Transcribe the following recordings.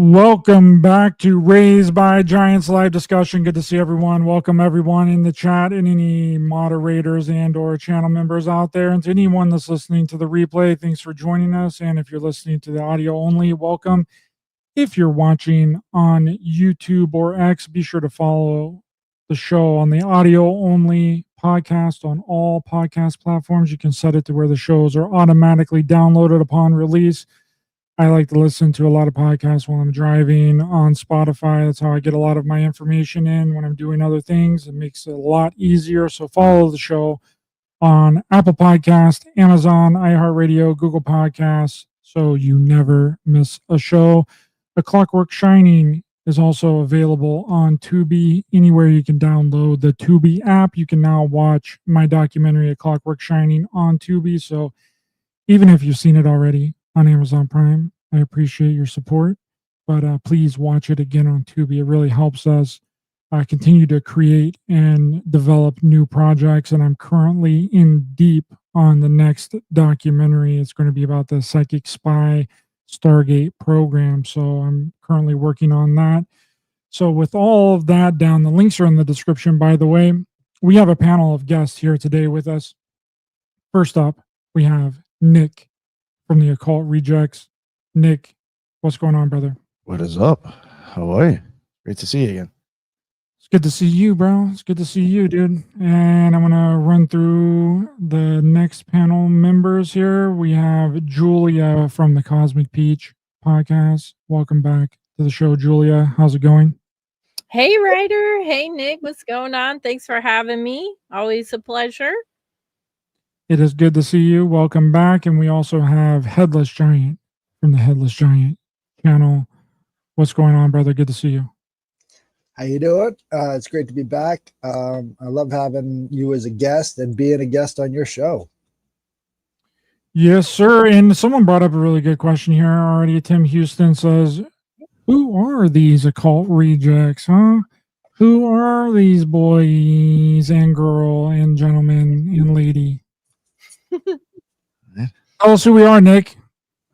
Welcome back to Raised by Giants live discussion. Good to see everyone. Welcome everyone in the chat and any moderators and or channel members out there. And to anyone that's listening to the replay, thanks for joining us. And if you're listening to the audio only, welcome. If you're watching on YouTube or X, be sure to follow the show on the audio only podcast on all podcast platforms. You can set it to where the shows are automatically downloaded upon release. I like to listen to a lot of podcasts while I'm driving on Spotify. That's how I get a lot of my information in when I'm doing other things. It makes it a lot easier. So follow the show on Apple Podcast, Amazon, iHeartRadio, Google Podcasts, so you never miss a show. The Clockwork Shining is also available on Tubi. Anywhere you can download the Tubi app, you can now watch my documentary, A Clockwork Shining, on Tubi. So even if you've seen it already on Amazon Prime, I appreciate your support, but please watch it again on Tubi. It really helps us continue to create and develop new projects, and I'm currently in deep on the next documentary. It's going to be about the Psychic Spy Stargate program, so I'm currently working on that. So with all of that down, the links are in the description, by the way. We have a panel of guests here today with us. First up, we have Nick from the Occult Rejects. Nick, what's going on, brother? What is up? How are you? Great to see you again. It's good to see you, bro. It's good to see you, dude. And I'm going to run through the next panel members here. We have Julia from the Cosmic Peach podcast. Welcome back to the show, Julia. How's it going? Hey, Ryder. Hey, Nick. What's going on? Thanks for having me. Always a pleasure. It is good to see you. Welcome back. And we also have Headless Giant from the Headless Giant channel. What's going on, brother? Good to see you. How you doing? It's great to be back. I love having you as a guest and being a guest on your show. Yes, sir. And someone brought up a really good question here already. Tim Houston says, who are these occult rejects, huh? Who are these boys and girl and gentlemen and lady? Tell us who we are, Nick.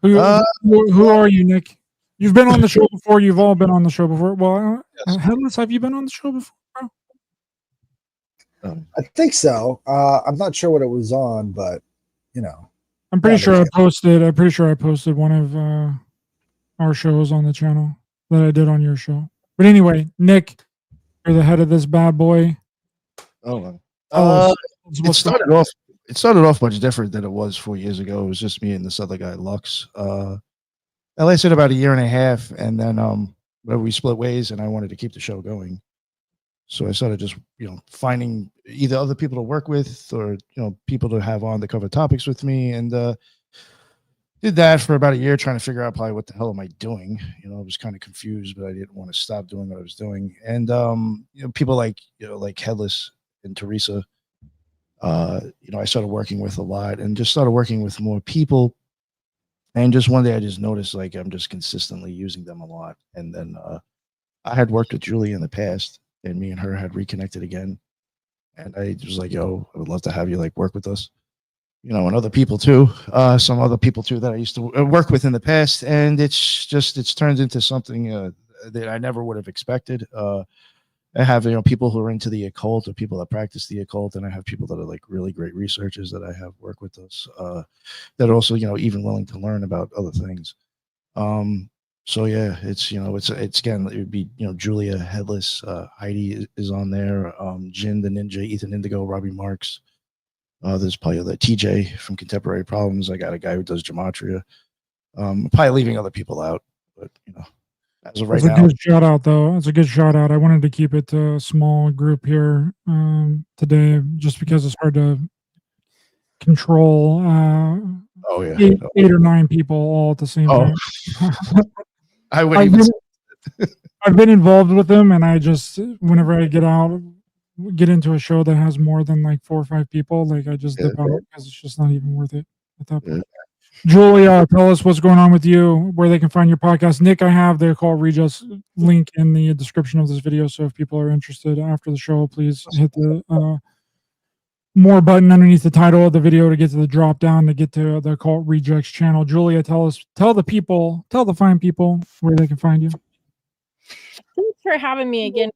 Who are you, Nick? You've been on the show before. You've all been on the show before. Well, Yes. Headless, have you been on the show before, bro? I think so. I'm not sure what it was on, but I'm pretty sure I posted one of our shows on the channel that I did on your show. But anyway, Nick, you're the head of this bad boy. Oh, It it started off much different than it was 4 years ago. It was just me and this other guy, Lux. That lasted about a year and a half, and then we split ways, and I wanted to keep the show going. So I started just finding either other people to work with or people to have on to cover topics with me, and did that for about a year, trying to figure out probably what the hell am I doing. I was kind of confused, but I didn't want to stop doing what I was doing. And people like Headless and Teresa, I started working with a lot, and just started working with more people. And just one day I just noticed like I'm just consistently using them a lot. And then I had worked with Julie in the past, and me and her had reconnected again. And I was like, yo, I would love to have you like work with us. And other people too, some other people too that I used to work with in the past. And it's turned into something that I never would have expected. I have, people who are into the occult or people that practice the occult, and I have people that are like really great researchers that I have work with us, that are also, even willing to learn about other things. So yeah, it's again, it would be, Julia, Headless, Heidi is on there, Jin, the Ninja, Ethan Indigo, Robbie Marks. There's probably the TJ from Contemporary Problems. I got a guy who does gematria. Probably leaving other people out, but as of right now. It's a good shout out, though. It's a good shout out. I wanted to keep it a small group here today, just because it's hard to control eight or nine people all at the same time. I wouldn't I've been involved with them, and I just, whenever I get into a show that has more than like 4 or 5 people, like I just dip out because it's just not even worth it at that point. Julia, tell us what's going on with you, where they can find your podcast. Nick, I have the Occult Rejects link in the description of this video, so if people are interested after the show, please hit the more button underneath the title of the video to get to the drop down to get to the Occult Rejects channel. Julia, tell the fine people where they can find you. Thanks for having me again.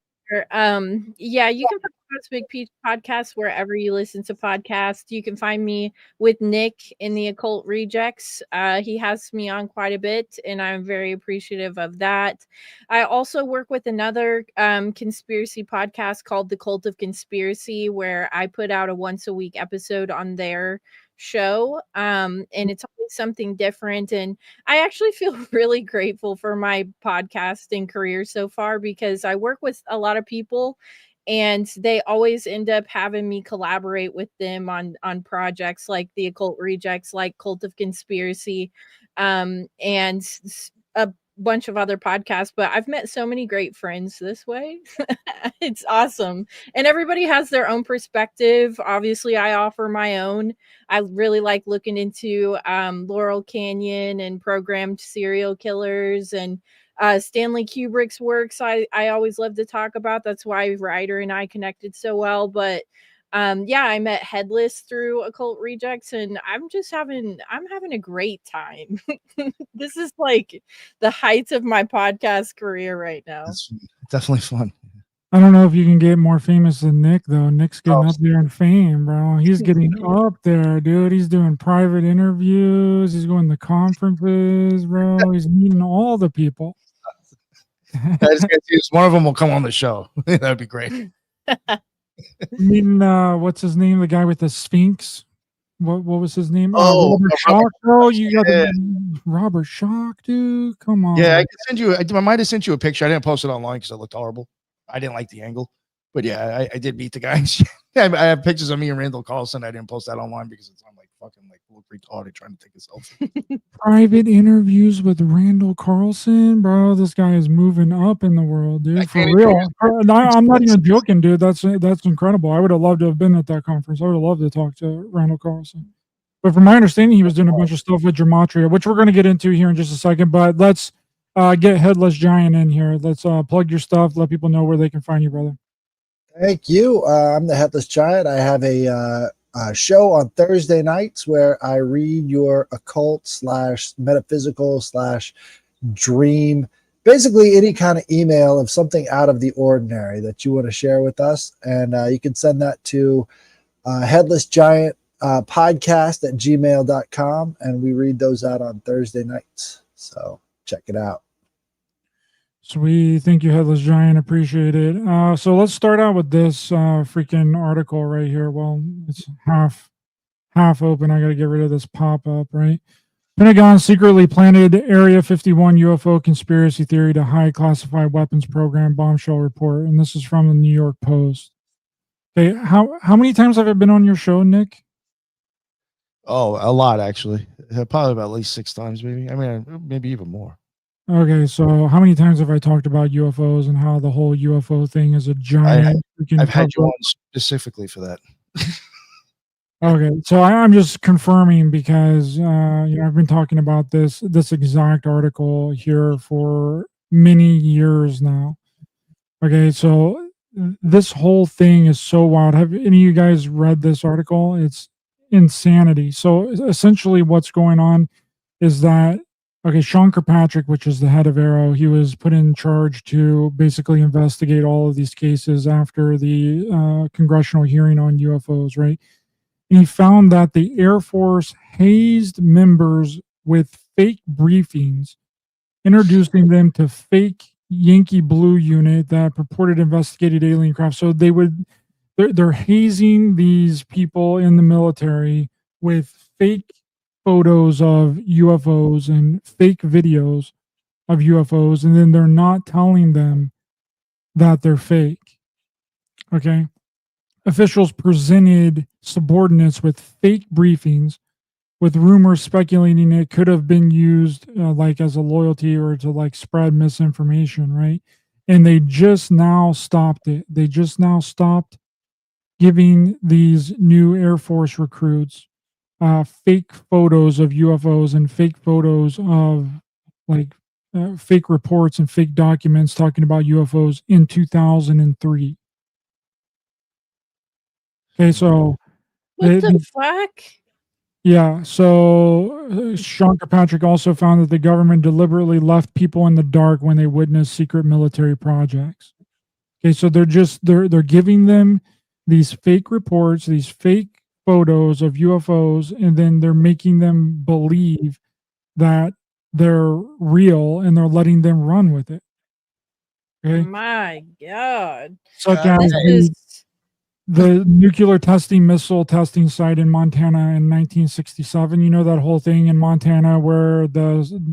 Yeah, you can find Cosmic Peach Podcast wherever you listen to podcasts. You can find me with Nick in the Occult Rejects. He has me on quite a bit, and I'm very appreciative of that. I also work with another conspiracy podcast called The Cult of Conspiracy, where I put out a once a week episode on their show. And it's always something different. And I actually feel really grateful for my podcasting career so far because I work with a lot of people and they always end up having me collaborate with them on projects like the Occult Rejects, like Cult of Conspiracy, and a bunch of other podcasts. But I've met so many great friends this way. It's awesome. And everybody has their own perspective. Obviously, I offer my own. I really like looking into Laurel Canyon and programmed serial killers and Stanley Kubrick's works. I always love to talk about. That's why Ryder and I connected so well. But yeah, I met Headless through Occult Rejects, and I'm having a great time. This is like the heights of my podcast career right now. It's definitely fun. I don't know if you can get more famous than Nick, though. Nick's getting up there in fame, bro. He's getting up there, dude. He's doing private interviews. He's going to conferences, bro. He's meeting all the people. One of them will come on the show. That'd be great. Meeting, what's his name? The guy with the Sphinx. What was his name? Oh, Robert Schock, bro. You got Robert Schock, dude. Come on. Yeah, I can send you. I might have sent you a picture. I didn't post it online because it looked horrible. I didn't like the angle, but yeah, I did meet the guy. I have pictures of me and Randall Carlson. I didn't post that online because I'm like fucking like look retarded trying to take a selfie. Private interviews with Randall Carlson, bro. This guy is moving up in the world, dude. For real. I'm not even joking, dude. That's incredible. I would have loved to have been at that conference. I would have loved to talk to Randall Carlson. But from my understanding, he was doing a bunch of stuff with Gematria, which we're going to get into here in just a second. But let's get Headless Giant in here. Let's plug your stuff. Let people know where they can find you, brother. Thank you. I'm the Headless Giant. I have a show on Thursday nights where I read your occult / metaphysical / dream, basically any kind of email of something out of the ordinary that you want to share with us. And you can send that to Headless Giant podcast at gmail.com. And we read those out on Thursday nights. So check it out. Sweet. Thank you, Headless Giant. Appreciate it. So let's start out with this freaking article right here. Well, it's half open. I got to get rid of this pop-up, right? Pentagon secretly planted Area 51 UFO conspiracy theory to hide classified weapons program bombshell report. And this is from the New York Post. Okay, how many times have I been on your show, Nick? Oh, a lot, actually. Probably about at least 6 times, maybe. I mean, maybe even more. Okay, so how many times have I talked about UFOs and how the whole UFO thing is a giant? I've had you on specifically for that. Okay, so I'm just confirming because I've been talking about this exact article here for many years now. Okay, so this whole thing is so wild. Have any of you guys read this article? It's insanity. So essentially, what's going on is that Sean Kirkpatrick, which is the head of Arrow, he was put in charge to basically investigate all of these cases after the congressional hearing on UFOs, right? And he found that the Air Force hazed members with fake briefings, introducing them to fake Yankee Blue unit that purported investigated alien craft. So they're hazing these people in the military with fake photos of UFOs and fake videos of UFOs, and then they're not telling them that they're fake. Okay. Officials presented subordinates with fake briefings, with rumors speculating it could have been used like as a loyalty or to like spread misinformation, right? And they just now stopped it. They just now stopped giving these new Air Force recruits fake photos of UFOs and fake photos of like fake reports and fake documents talking about UFOs in 2003. Okay, so What They- the fuck? Yeah. So Sean Kirkpatrick also found that the government deliberately left people in the dark when they witnessed secret military projects. Okay, so they're giving them these fake reports, these fake photos of UFOs, and then they're making them believe that they're real and they're letting them run with it. Okay. My God. Such God, as This is the nuclear testing missile testing site in Montana in 1967. You know that whole thing in Montana where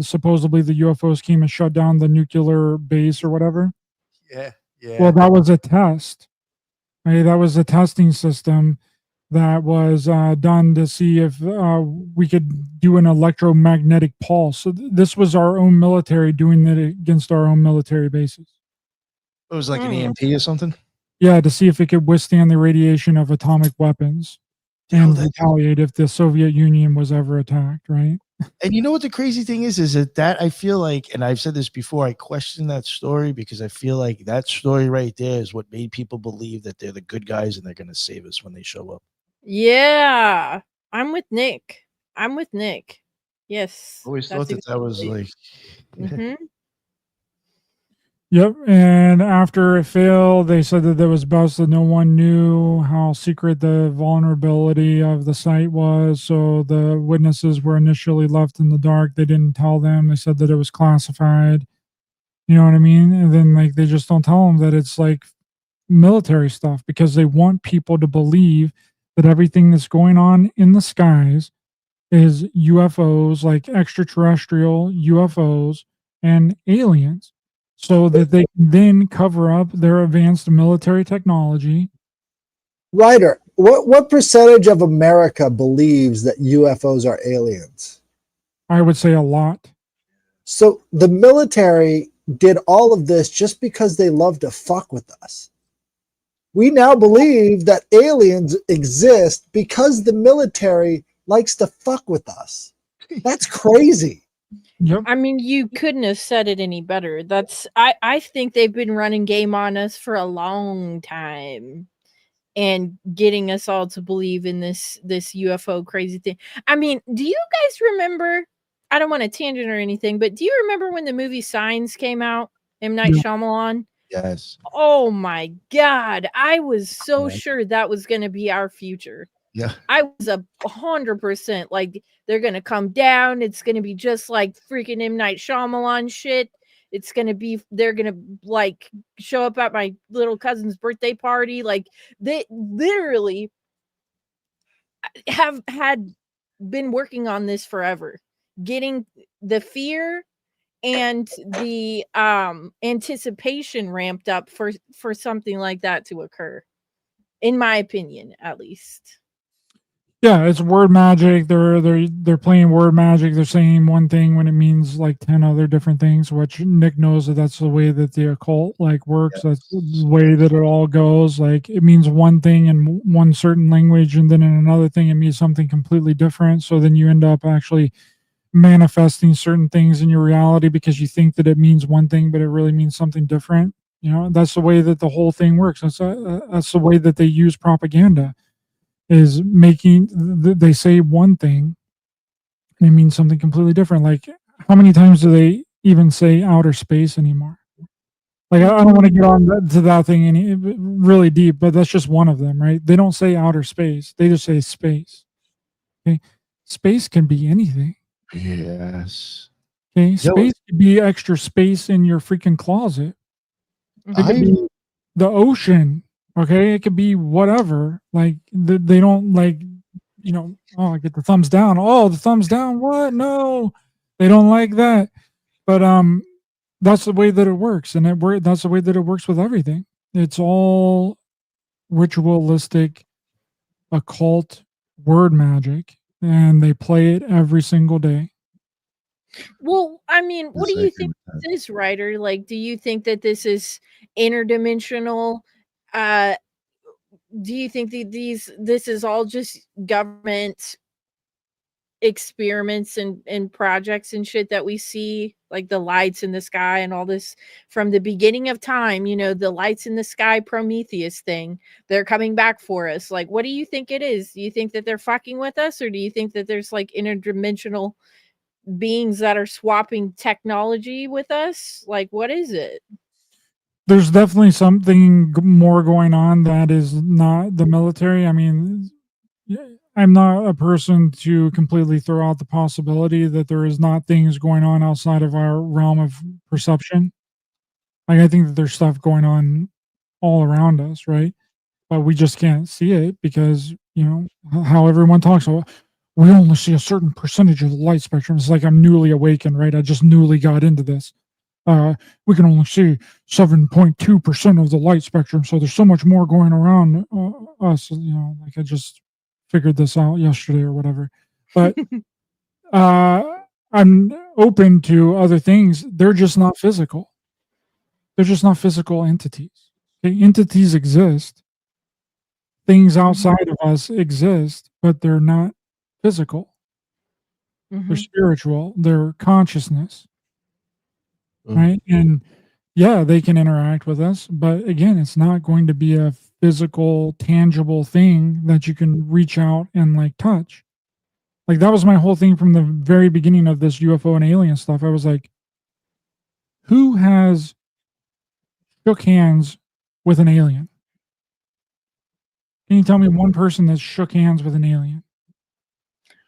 supposedly the UFOs came and shut down the nuclear base or whatever. yeah, yeah. Well, that was a test. Right? That was a testing system that was done to see if we could do an electromagnetic pulse. So this was our own military doing it against our own military bases. It was like an Mm. EMP or something. Yeah, to see if it could withstand the radiation of atomic weapons and Yo, retaliate if the Soviet Union was ever attacked, right? And you know what the crazy thing is that I feel like, and I've said this before, I question that story because I feel like that story right there is what made people believe that they're the good guys and they're going to save us when they show up. yeah. I'm with Nick. Yes. Always thought that was like, Mhm. Yep. And after it failed, they said that it was best that no one knew how secret the vulnerability of the site was. So the witnesses were initially left in the dark. They didn't tell them. They said that it was classified. You know what I mean? And then like they just don't tell them that it's like military stuff because they want people to believe that everything that's going on in the skies is UFOs, like extraterrestrial UFOs and aliens, so that they can then cover up their advanced military technology. Ryder, what percentage of America believes that UFOs are aliens? I would say a lot. So the military did all of this just because they love to fuck with us. We now believe that aliens exist because the military likes to fuck with us. That's crazy. Yep. I mean, you couldn't have said it any better. I think they've been running game on us for a long time and getting us all to believe in this UFO crazy thing. I mean, do you guys remember? I don't want to tangent or anything, but do you remember when the movie Signs came out? M. Night Yeah. Shyamalan? yes. Oh my God. I was so Right. sure that was going to be our future. Yeah. I was 100% like they're gonna come down. It's gonna be just like freaking M. Night Shyamalan shit. It's gonna be they're gonna like show up at my little cousin's birthday party. Like they literally have had been working on this forever, getting the fear and the anticipation ramped up for something like that to occur. In my opinion, at least. Yeah, it's word magic. They're playing word magic. They're saying one thing when it means like 10 other different things, which Nick knows that that's the way that the occult like works. That's the way that it all goes. Like it means one thing in one certain language, and then in another thing it means something completely different. So then you end up actually manifesting certain things in your reality because you think that it means one thing, but it really means something different. You know, that's the way that the whole thing works. That's the way that they use propaganda. Is making they say one thing and it means something completely different. Like how many times do they even say outer space anymore? Like I don't want to get on to that thing any really deep, but that's just one of them, right? They don't say outer space; they just say space. Okay, space can be anything. Yes. Okay, space could be extra space in your freaking closet. It could be the ocean. Okay, it could be whatever. Like they don't like, you know. Oh, I get the thumbs down. Oh, the thumbs down. What? No, they don't like that. But that's the way that it works, and that's the way that it works with everything. It's all ritualistic, occult word magic, and they play it every single day. Well, I mean, what do Yes, I you agree think with that. this is, Ryder? Like, do you think that this is interdimensional? Uh, do you think that this is all just government experiments and projects and shit that we see, like the lights in the sky and all this from the beginning of time, you know, the lights in the sky Prometheus thing, they're coming back for us. Like, what do you think it is? Do you think that they're fucking with us, or do you think that there's like interdimensional beings that are swapping technology with us? Like, what is it? There's definitely something more going on that is not the military. I mean, I'm not a person to completely throw out the possibility that there is not things going on outside of our realm of perception. Like, I think that there's stuff going on all around us, right? But we just can't see it because, you know, how everyone talks about, we only see a certain percentage of the light spectrum. It's like I'm newly awakened, right? I just newly got into this. We can only see 7.2% of the light spectrum. So there's so much more going around us, you know, like I just figured this out yesterday or whatever. But I'm open to other things. They're just not physical. They're just not physical entities. Okay? Entities exist. Things outside of us exist, but they're not physical. They're spiritual. They're consciousness. Right? And yeah, they can interact with us, but again, it's not going to be a physical, tangible thing that you can reach out and like touch. Like that was my whole thing from the very beginning of this UFO and alien stuff. I was like, who has shook hands with an alien? Can you tell me one person that shook hands with an alien?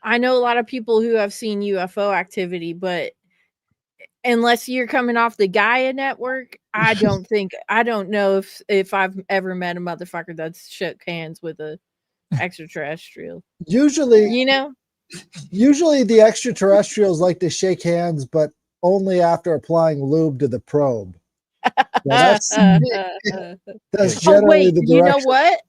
I know a lot of people who have seen UFO activity, but unless you're coming off the Gaia network, I don't know if I've ever met a motherfucker that's shook hands with a extraterrestrial. Usually, You know? Usually the extraterrestrials like to shake hands, but only after applying lube to the probe. That's generally the direction. You know what?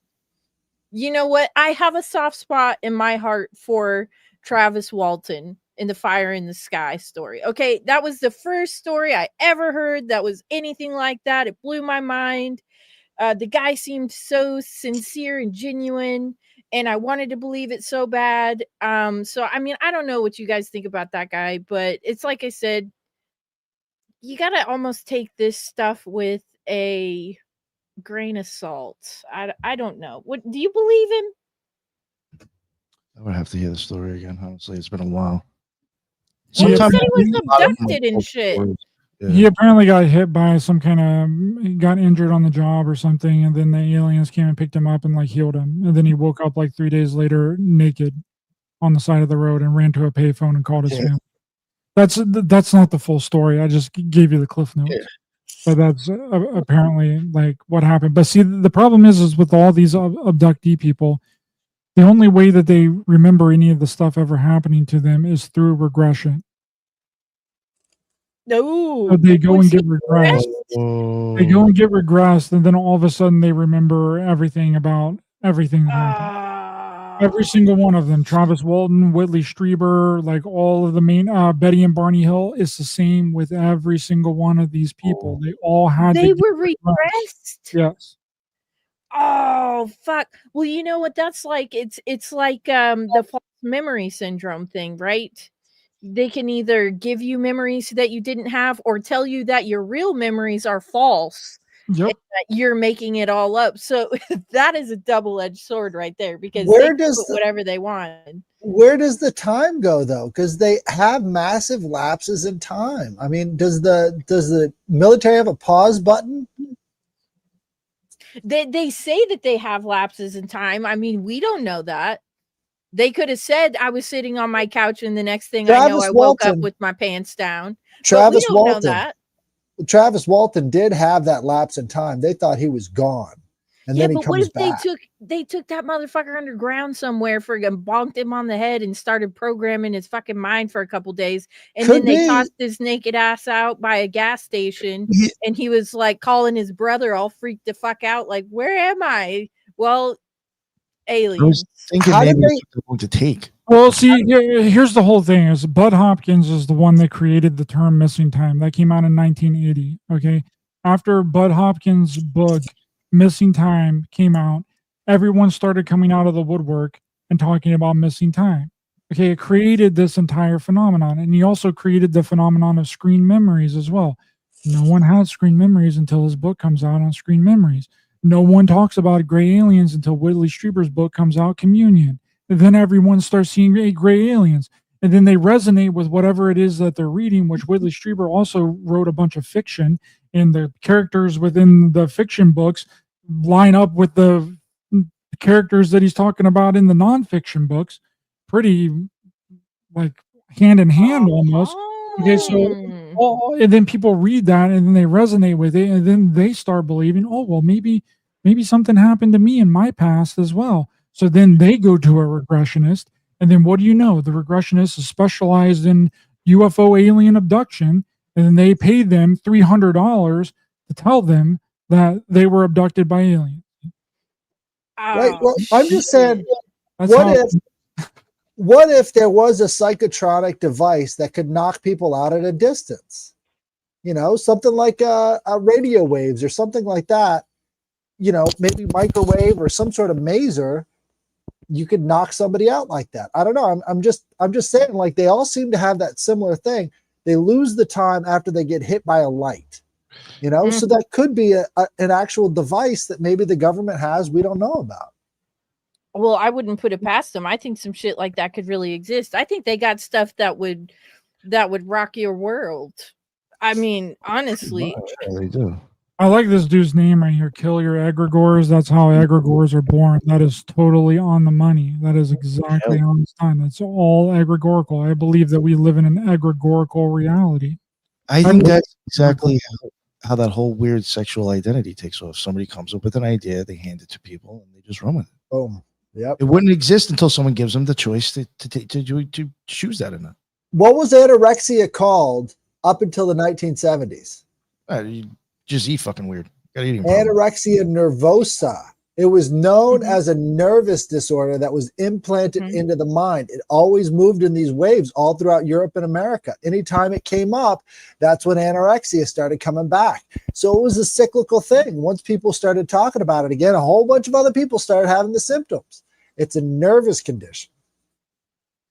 You know what? I have a soft spot in my heart for Travis Walton in the Fire in the Sky story. Okay, that was the first story I ever heard that was anything like that. It blew my mind. The guy seemed so sincere and genuine, and I wanted to believe it so bad. So I mean, I don't know what you guys think about that guy, but it's like I said, you gotta almost take this stuff with a grain of salt. I don't know. What do you believe him? I would have to hear the story again. Honestly, it's been a while. Well, he said Sometimes he was a lot of abducted and shit. Yeah. He apparently got hit by some kind of, he got injured on the job or something, and then the aliens came and picked him up and like healed him. And then he woke up like 3 days later naked on the side of the road and ran to a payphone and called his family. That's not the full story. I just gave you the cliff notes. Yeah. But that's apparently like what happened. But see, the problem is with all these abductee people, the only way that they remember any of the stuff ever happening to them is through regression. No, So they go and get regressed. Oh. They go and get regressed, and then all of a sudden they remember everything about everything that happened. Every single one of them, Travis Walton, Whitley Strieber, like all of the main, Betty and Barney Hill, it's the same with every single one of these people. They all had they to were regressed. Yes. Oh fuck. Well, you know what that's like? It's like the false memory syndrome thing, right? They can either give you memories that you didn't have or tell you that your real memories are false. Yep. And that you're making it all up. So that is a double-edged sword right there, because Where they can does put whatever they want. Where does the time go though? Because they have massive lapses in time. I mean, does the military have a pause button? They say that they have lapses in time. I mean, we don't know that. They could have said I was sitting on my couch and the next thing I know, I woke up with my pants down. Travis but we don't Walton. know that. Travis Walton did have that lapse in time. They thought he was gone. And Yeah, then he but what comes if back. they took that motherfucker underground somewhere and bonked him on the head and started programming his fucking mind for a couple days, and then they tossed his naked ass out by a gas station, and he was like calling his brother all freaked the fuck out, like, where am I? Well, aliens. I was thinking maybe it's going to take. Well, see, here's the whole thing: is Bud Hopkins is the one that created the term "missing time." That came out in 1980. Okay, after Bud Hopkins' book "Missing Time" came out, everyone started coming out of the woodwork and talking about missing time. Okay, it created this entire phenomenon, and he also created the phenomenon of screen memories as well. No one has screen memories until his book comes out on screen memories. No one talks about gray aliens until Whitley Strieber's book comes out, Communion. And then everyone starts seeing gray aliens, and then they resonate with whatever it is that they're reading, which Whitley Strieber also wrote a bunch of fiction, and the characters within the fiction books line up with the characters that he's talking about in the nonfiction books pretty like hand in hand almost. Okay, so and then people read that and then they resonate with it, and then they start believing, oh well, maybe something happened to me in my past as well. So then they go to a regressionist, and then what do you know? The regressionist is specialized in UFO alien abduction, and then they pay them $300 to tell them that they were abducted by aliens. Right. Well, I'm just saying, That's what how what if there was a psychotronic device that could knock people out at a distance? You know, something like a radio waves or something like that. You know, maybe microwave or some sort of maser. You could knock somebody out like that. I don't know. I'm just saying, like, they all seem to have that similar thing. They lose the time after they get hit by a light. You know, so that could be an actual device that maybe the government has we don't know about. Well, I wouldn't put it past them. I think some shit like that could really exist. I think they got stuff that would rock your world. I mean, honestly. Yeah, they do. I like this dude's name right here, Kill Your Egregores. That's how egregores are born. That is totally on the money. That is exactly on time. It's all egregorical. I believe that we live in an egregorical reality. I think that's exactly how that whole weird sexual identity takes off. Somebody comes up with an idea, they hand it to people, and they just run with it. Boom. Yep. It wouldn't exist until someone gives them the choice to choose that or not. What was anorexia called up until the 1970s? You just eat fucking weird. Got eating problem. Anorexia nervosa. It was known as a nervous disorder that was implanted into the mind. It always moved in these waves all throughout Europe and America. Anytime it came up, that's when anorexia started coming back. So it was a cyclical thing. Once people started talking about it again, a whole bunch of other people started having the symptoms. It's a nervous condition.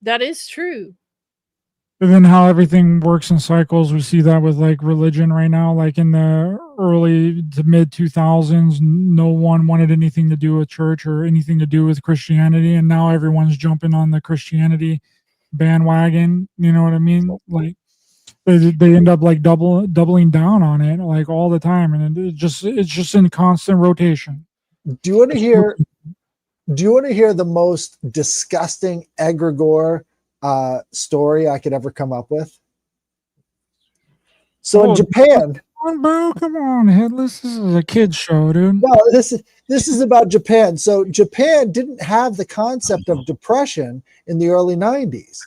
That is true. And then how everything works in cycles. We see that with like religion right now, like in the early to mid 2000s, no one wanted anything to do with church or anything to do with Christianity. And now everyone's jumping on the Christianity bandwagon. You know what I mean? Like they end up like doubling down on it like all the time. And it's just in constant rotation. Do you want to hear the most disgusting egregore story I could ever come up with? So in Japan, come on, Headless. This is a kid's show, dude. No, this is about Japan. So Japan didn't have the concept of depression in the early 90s.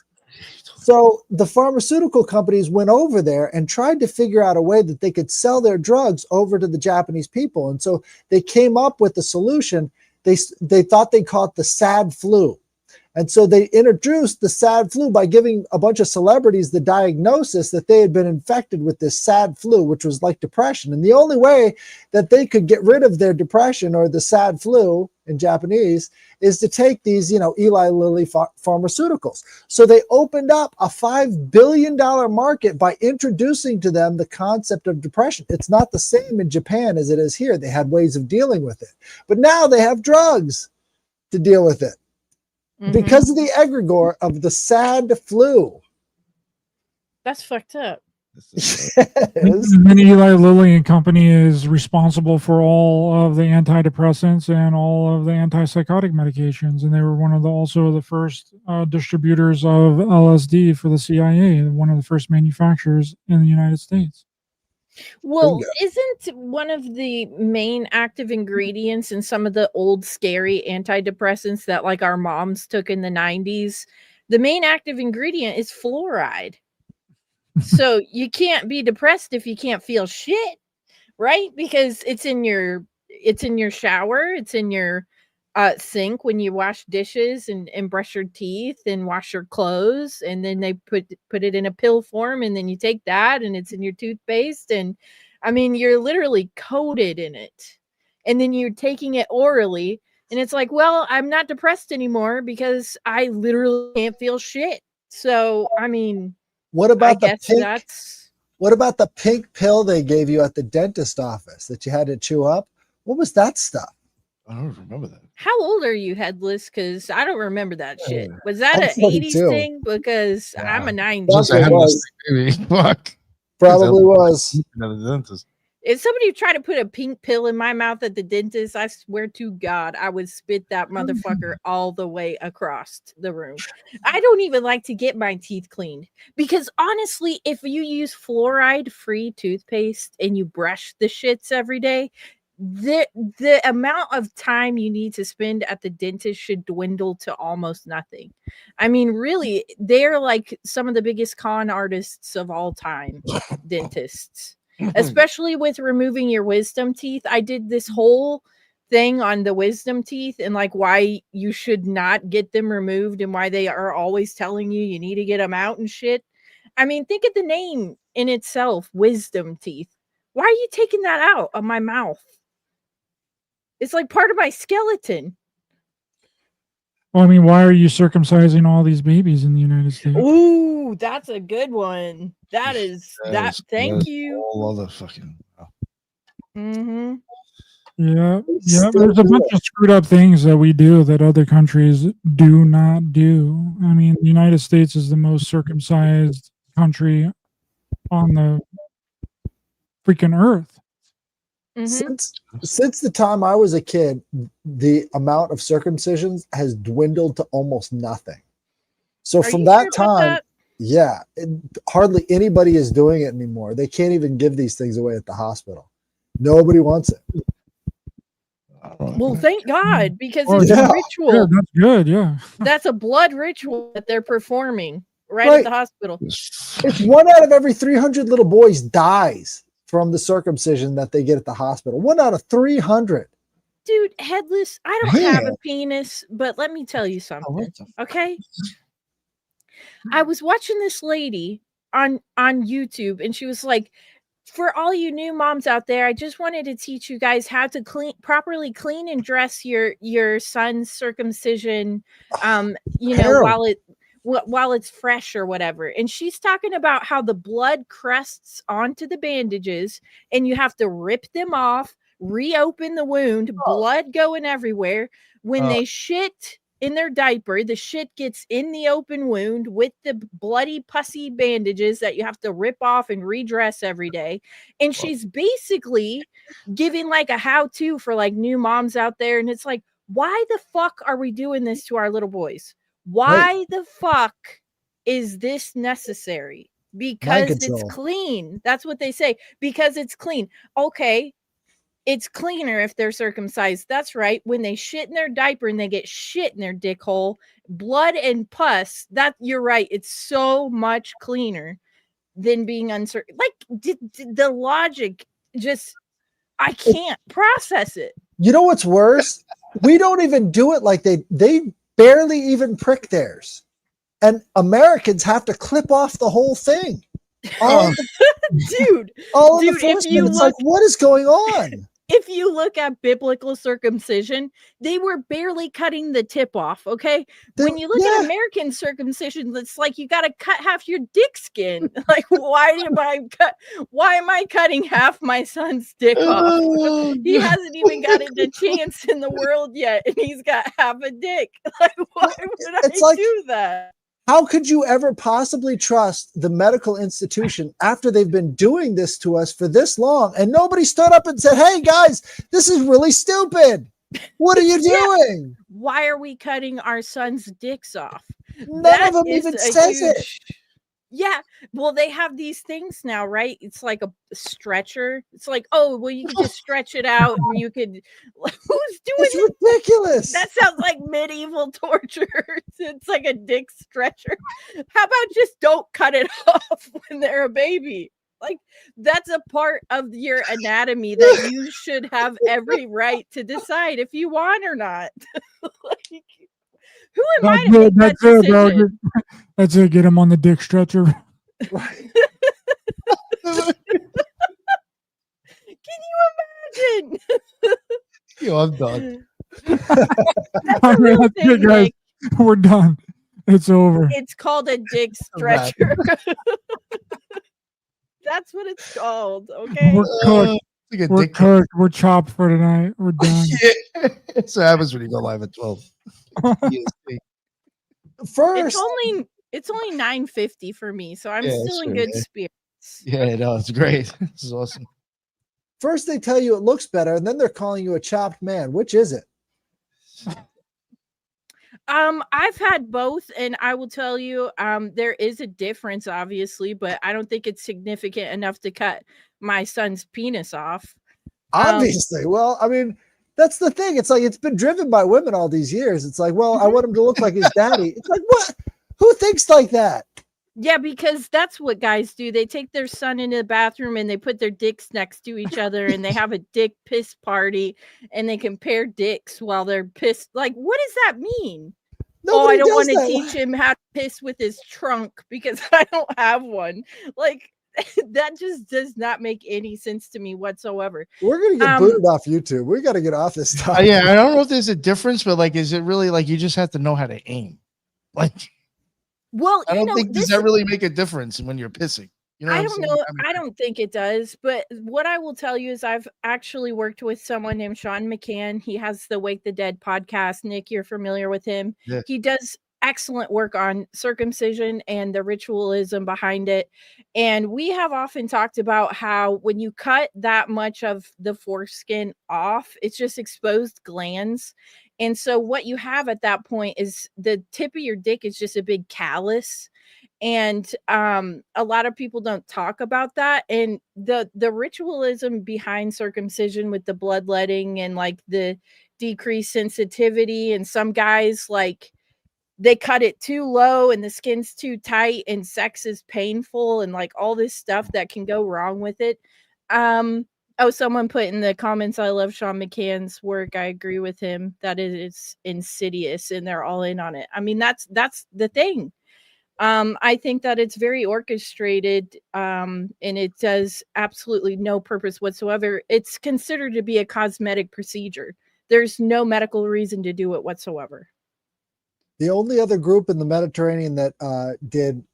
So the pharmaceutical companies went over there and tried to figure out a way that they could sell their drugs over to the Japanese people. And so they came up with a solution. They thought they called it the sad flu. And so they introduced the sad flu by giving a bunch of celebrities the diagnosis that they had been infected with this sad flu, which was like depression. And the only way that they could get rid of their depression, or the sad flu in Japanese, is to take these, Eli Lilly pharmaceuticals. So they opened up a $5 billion market by introducing to them the concept of depression. It's not the same in Japan as it is here. They had ways of dealing with it, but now they have drugs to deal with it. Because of the egregore of the sad flu. That's fucked up. And then Eli Lilly and Company is responsible for all of the antidepressants and all of the antipsychotic medications, and they were also the first distributors of LSD for the CIA, one of the first manufacturers in the United States. Well, isn't one of the main active ingredients in some of the old scary antidepressants that like our moms took in the 90s, the main active ingredient is fluoride? So you can't be depressed if you can't feel shit, right? Because it's in your shower, it's in your sink when you wash dishes and brush your teeth and wash your clothes, and then they put it in a pill form, and then you take that and it's in your toothpaste, and I mean you're literally coated in it, and then you're taking it orally. And it's like, well, I'm not depressed anymore because I literally can't feel shit. So, I mean, What I about the guess pink? that's What about the pink pill they gave you at the dentist office that you had to chew up? What was that stuff? I don't remember that. how old are you, Headless? Because I don't remember that shit. Was that I'm an 80s 42. thing? Because I'm a 90s. That's I what had it this was. baby. Fuck. Probably was. At the dentist. If somebody tried to put a pink pill in my mouth at the dentist, I swear to God, I would spit that motherfucker all the way across the room. I don't even like to get my teeth cleaned because honestly, if you use fluoride-free toothpaste and you brush the shits every day, the amount of time you need to spend at the dentist should dwindle to almost nothing. I mean, really, they're like some of the biggest con artists of all time, dentists. Especially with removing your wisdom teeth. I did this whole thing on the wisdom teeth and like why you should not get them removed and why they are always telling you need to get them out and shit. I mean, think of the name in itself, wisdom teeth. Why are you taking that out of my mouth? It's like part of my skeleton. Well, I mean, why are you circumcising all these babies in the United States? Ooh, that's a good one. That is that. That Thank is you. All other fucking. Mm-hmm. Yeah, Still there's a do bunch it. of screwed up things that we do that other countries do not do. I mean, the United States is the most circumcised country on the freaking earth. Mm-hmm. Since the time I was a kid, the amount of circumcisions has dwindled to almost nothing. So Are from you that sure about time, that? yeah, hardly anybody is doing it anymore. They can't even give these things away at the hospital. Nobody wants it. Well, thank God, because Oh, it's yeah. a ritual. Yeah, that's good. Yeah. That's a blood ritual that they're performing right Right. at the hospital. It's 1 out of every 300 little boys dies from the circumcision that they get at the hospital. 1 out of 300. Dude, Headless, I don't have a Man. penis, but let me tell you something. what the Okay? I was watching this lady on YouTube and she was like, for all you new moms out there, I just wanted to teach you guys how to properly clean and dress your son's circumcision you know, Terrible. while it's fresh or whatever. And she's talking about how the blood crusts onto the bandages and you have to rip them off, reopen the wound, blood going everywhere. When they shit in their diaper, the shit gets in the open wound with the bloody pussy bandages that you have to rip off and redress every day. And she's basically giving like a how-to for like new moms out there. And it's like, why the fuck are we doing this to our little boys? Why the fuck is this necessary? Because it's control. clean. That's what they say. Because it's clean. Okay, it's cleaner if they're circumcised. That's right. When they shit in their diaper and they get shit in their dick hole, blood and pus, that you're right. It's so much cleaner than being uncertain. Like the logic just, I can't process it. You know what's worse? We don't even do it like they barely even prick theirs. And Americans have to clip off the whole thing. All in Dude, the if first you minute. It's look- like, what is going on? if you look at biblical circumcision, they were barely cutting the tip off. Okay. When you look at American circumcision, it's like you got to cut half your dick skin. Like, why am I cutting half my son's dick off? He hasn't even gotten a chance in the world yet, and he's got half a dick. Like, why would I do that? How could you ever possibly trust the medical institution after they've been doing this to us for this long? And nobody stood up and said, hey, guys, this is really stupid. What are you doing? Why are we cutting our son's dicks off? None of them even says it. Yeah, well, they have these things now, right? It's like a stretcher. It's like, oh, well, you can just stretch it out, and you could. Who's doing It's it? ridiculous. That sounds like medieval torture. It's like a dick stretcher. How about just don't cut it off when they're a baby? Like, that's a part of your anatomy that you should have every right to decide if you want or not. Like, who am I to make that decision? That's it. Get him on the dick stretcher. Right. Can you imagine? Yo, I'm done. That's All a right, real that's thing, it, guys. Nick. We're done. It's over. It's called a dick Right. stretcher. That's what it's called. Okay. We're cooked. Like a We're dick pic. cooked. We're chopped for tonight. We're done. Yeah. That's what happens when you go live at 12. EST. First, It's only $9.50 for me, so I'm Yeah, still that's in true, good yeah. spirits. Yeah, no, it's great. This is awesome. first they tell you it looks better, and then they're calling you a chopped man. Which is it? I've had both, and I will tell you, there is a difference, obviously, but I don't think it's significant enough to cut my son's penis off. Obviously. Well, I mean, that's the thing. It's like it's been driven by women all these years. It's like, well, I want him to look like his daddy. It's like, what? Who thinks like that? Yeah, because that's what guys do. They take their son into the bathroom and they put their dicks next to each other and they have a dick piss party and they compare dicks while they're pissed. Like, what does that mean? Nobody I don't does want to that. teach him how to piss with his trunk because I don't have one. Like, that just does not make any sense to me whatsoever. We're gonna get booted off YouTube. We got to get off this topic. Yeah, I don't know if there's a difference, but like, is it really like you just have to know how to aim? Like, Well, I you don't know, think does that really make a difference when you're pissing? You know, I what I'm don't saying? know. I mean, I don't think it does. But what I will tell you is I've actually worked with someone named Sean McCann. He has the Wake the Dead podcast. Nick, you're familiar with him. Yeah. He does excellent work on circumcision and the ritualism behind it. And we have often talked about how when you cut that much of the foreskin off, it's just exposed glands. And so what you have at that point is the tip of your dick is just a big callus. And a lot of people don't talk about that, and the ritualism behind circumcision with the bloodletting and like the decreased sensitivity, and some guys like they cut it too low and the skin's too tight and sex is painful and like all this stuff that can go wrong with it. Someone put in the comments, I love Sean McCann's work. I agree with him that it is insidious and they're all in on it. I mean, that's the thing. I think that it's very orchestrated, and it does absolutely no purpose whatsoever. It's considered to be a cosmetic procedure. There's no medical reason to do it whatsoever. The only other group in the Mediterranean that did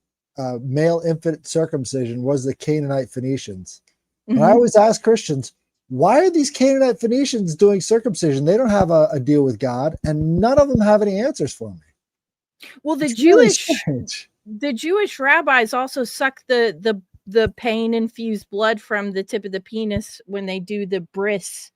male infant circumcision was the Canaanite Phoenicians. And I always ask Christians, why are these Canaanite Phoenicians doing circumcision? They don't have a deal with God, and none of them have any answers for me. Well, the Jewish rabbis also suck the pain infused blood from the tip of the penis when they do the bris,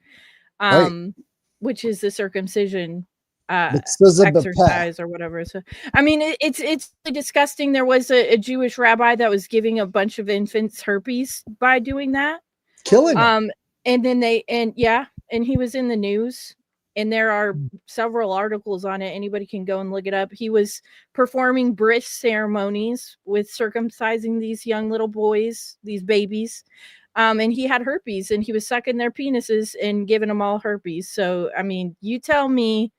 Right. which is the circumcision Exercise exercise or whatever. So, I mean, it's really disgusting. There was a Jewish rabbi that was giving a bunch of infants herpes by doing that, killing them. and then and he was in the news. And there are several articles on it. Anybody can go and look it up. He was performing bris ceremonies with circumcising these young little boys, these babies. And he had herpes and he was sucking their penises and giving them all herpes. So, I mean, you tell me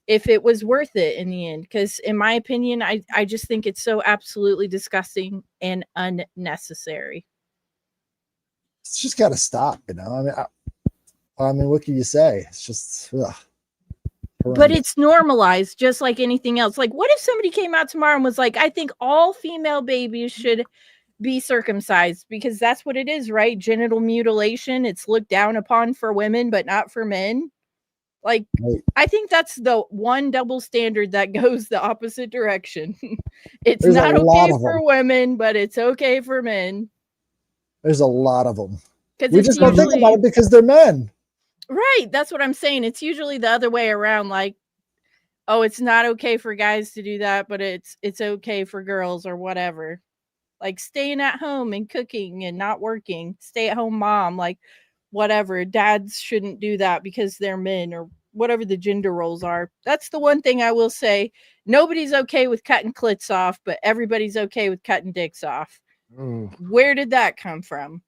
if it was worth it in the end. Because in my opinion, I just think it's so absolutely disgusting and unnecessary. It's just got to stop, you know? I mean, what can you say? It's just, but it's normalized just like anything else. Like, what if somebody came out tomorrow and was like, I think all female babies should be circumcised because that's what it is, right? Genital mutilation. It's looked down upon for women, but not for men. Like, right. I think that's the one double standard that goes the opposite direction. It's There's not okay for women, but it's okay for men. There's a lot of them. We just don't think about it because they're men. Right. That's what I'm saying. It's usually the other way around. Like, oh, it's not okay for guys to do that, but it's okay for girls or whatever. Like staying at home and cooking and not working, stay at home mom, like whatever. Dads shouldn't do that because they're men or whatever the gender roles are. That's the one thing I will say. Nobody's okay with cutting clits off, but everybody's okay with cutting dicks off. Where did that come from?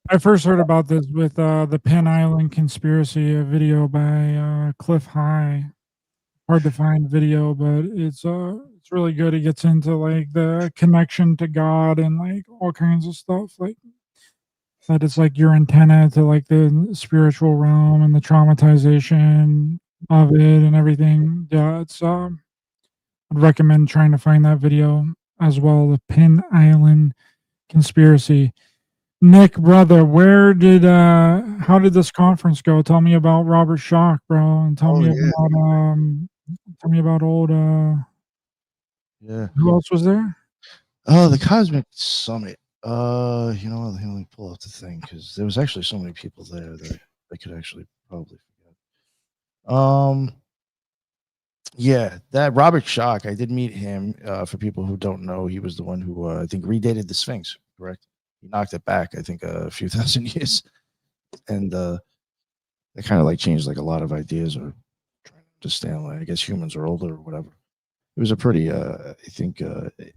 I first heard about this with the Penn Island conspiracy, a video by Cliff High. Hard to find video, but it's really good. It gets into like the connection to God and like all kinds of stuff. Like that it's like your antenna to like the spiritual realm and the traumatization of it and everything. Yeah, it's I'd recommend trying to find that video as well. The Pin Island Conspiracy. Nick, brother, how did this conference go? Tell me about Robert Schoch, bro, and Oh yeah, tell me about old yeah. who else was there? Oh, the Cosmic Summit. You know, let me pull up the thing because there was actually so many people there that I could actually probably forget. Yeah, that Robert Schoch. I did meet him. For people who don't know, he was the one who I think redated the Sphinx. Correct. He knocked it back, I think, a few thousand years, and it kind of like changed like a lot of ideas or trying to understand. Like, I guess humans are older or whatever. It was a pretty, I think,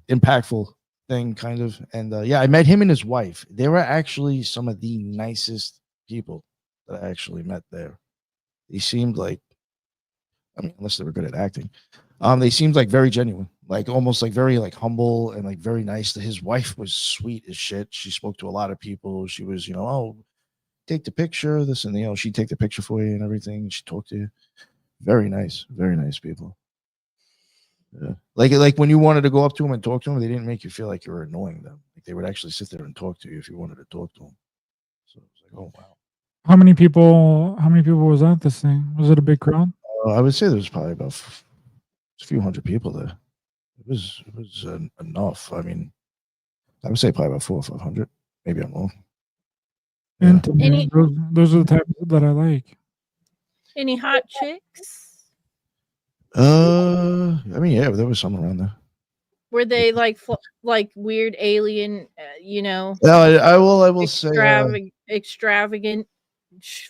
impactful thing, kind of. And yeah, I met him and his wife. They were actually some of the nicest people that I actually met there. They seemed like, I mean, unless they were good at acting, they seemed like very genuine, like almost like very like humble and like very nice. His wife was sweet as shit. She spoke to a lot of people. She was, oh, take the picture, this and she'd take the picture for you and everything. She talked to you. Very nice people. Yeah. Like when you wanted to go up to them and talk to them, they didn't make you feel like you were annoying them. Like they would actually sit there and talk to you if you wanted to talk to them. So it's like, oh wow. How many people was at this thing? Was it a big crowd? I would say there was probably about a few hundred people there. It was enough. I mean, I would say probably about 400 or 500. Maybe I'm wrong. Yeah. And those are the types that I like. Any hot chicks? I mean, yeah, there was some around there. Were they like weird alien, No, I will say extravagant,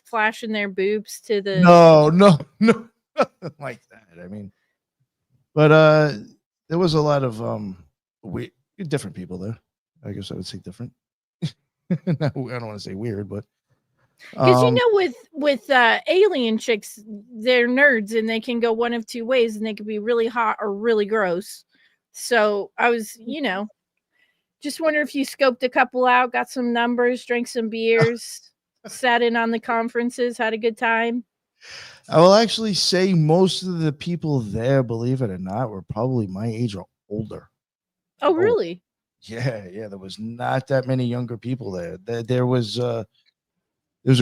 flashing their boobs to the no, nothing like that. I mean, but there was a lot of different people there. I guess I would say different. I don't want to say weird, but because with alien chicks, they're nerds and they can go one of two ways, and they can be really hot or really gross. So I was, just wonder if you scoped a couple out, got some numbers, drank some beers, sat in on the conferences, had a good time. I will actually say most of the people there, believe it or not, were probably my age or older. Oh, really? Yeah. There was not that many younger people there. There was a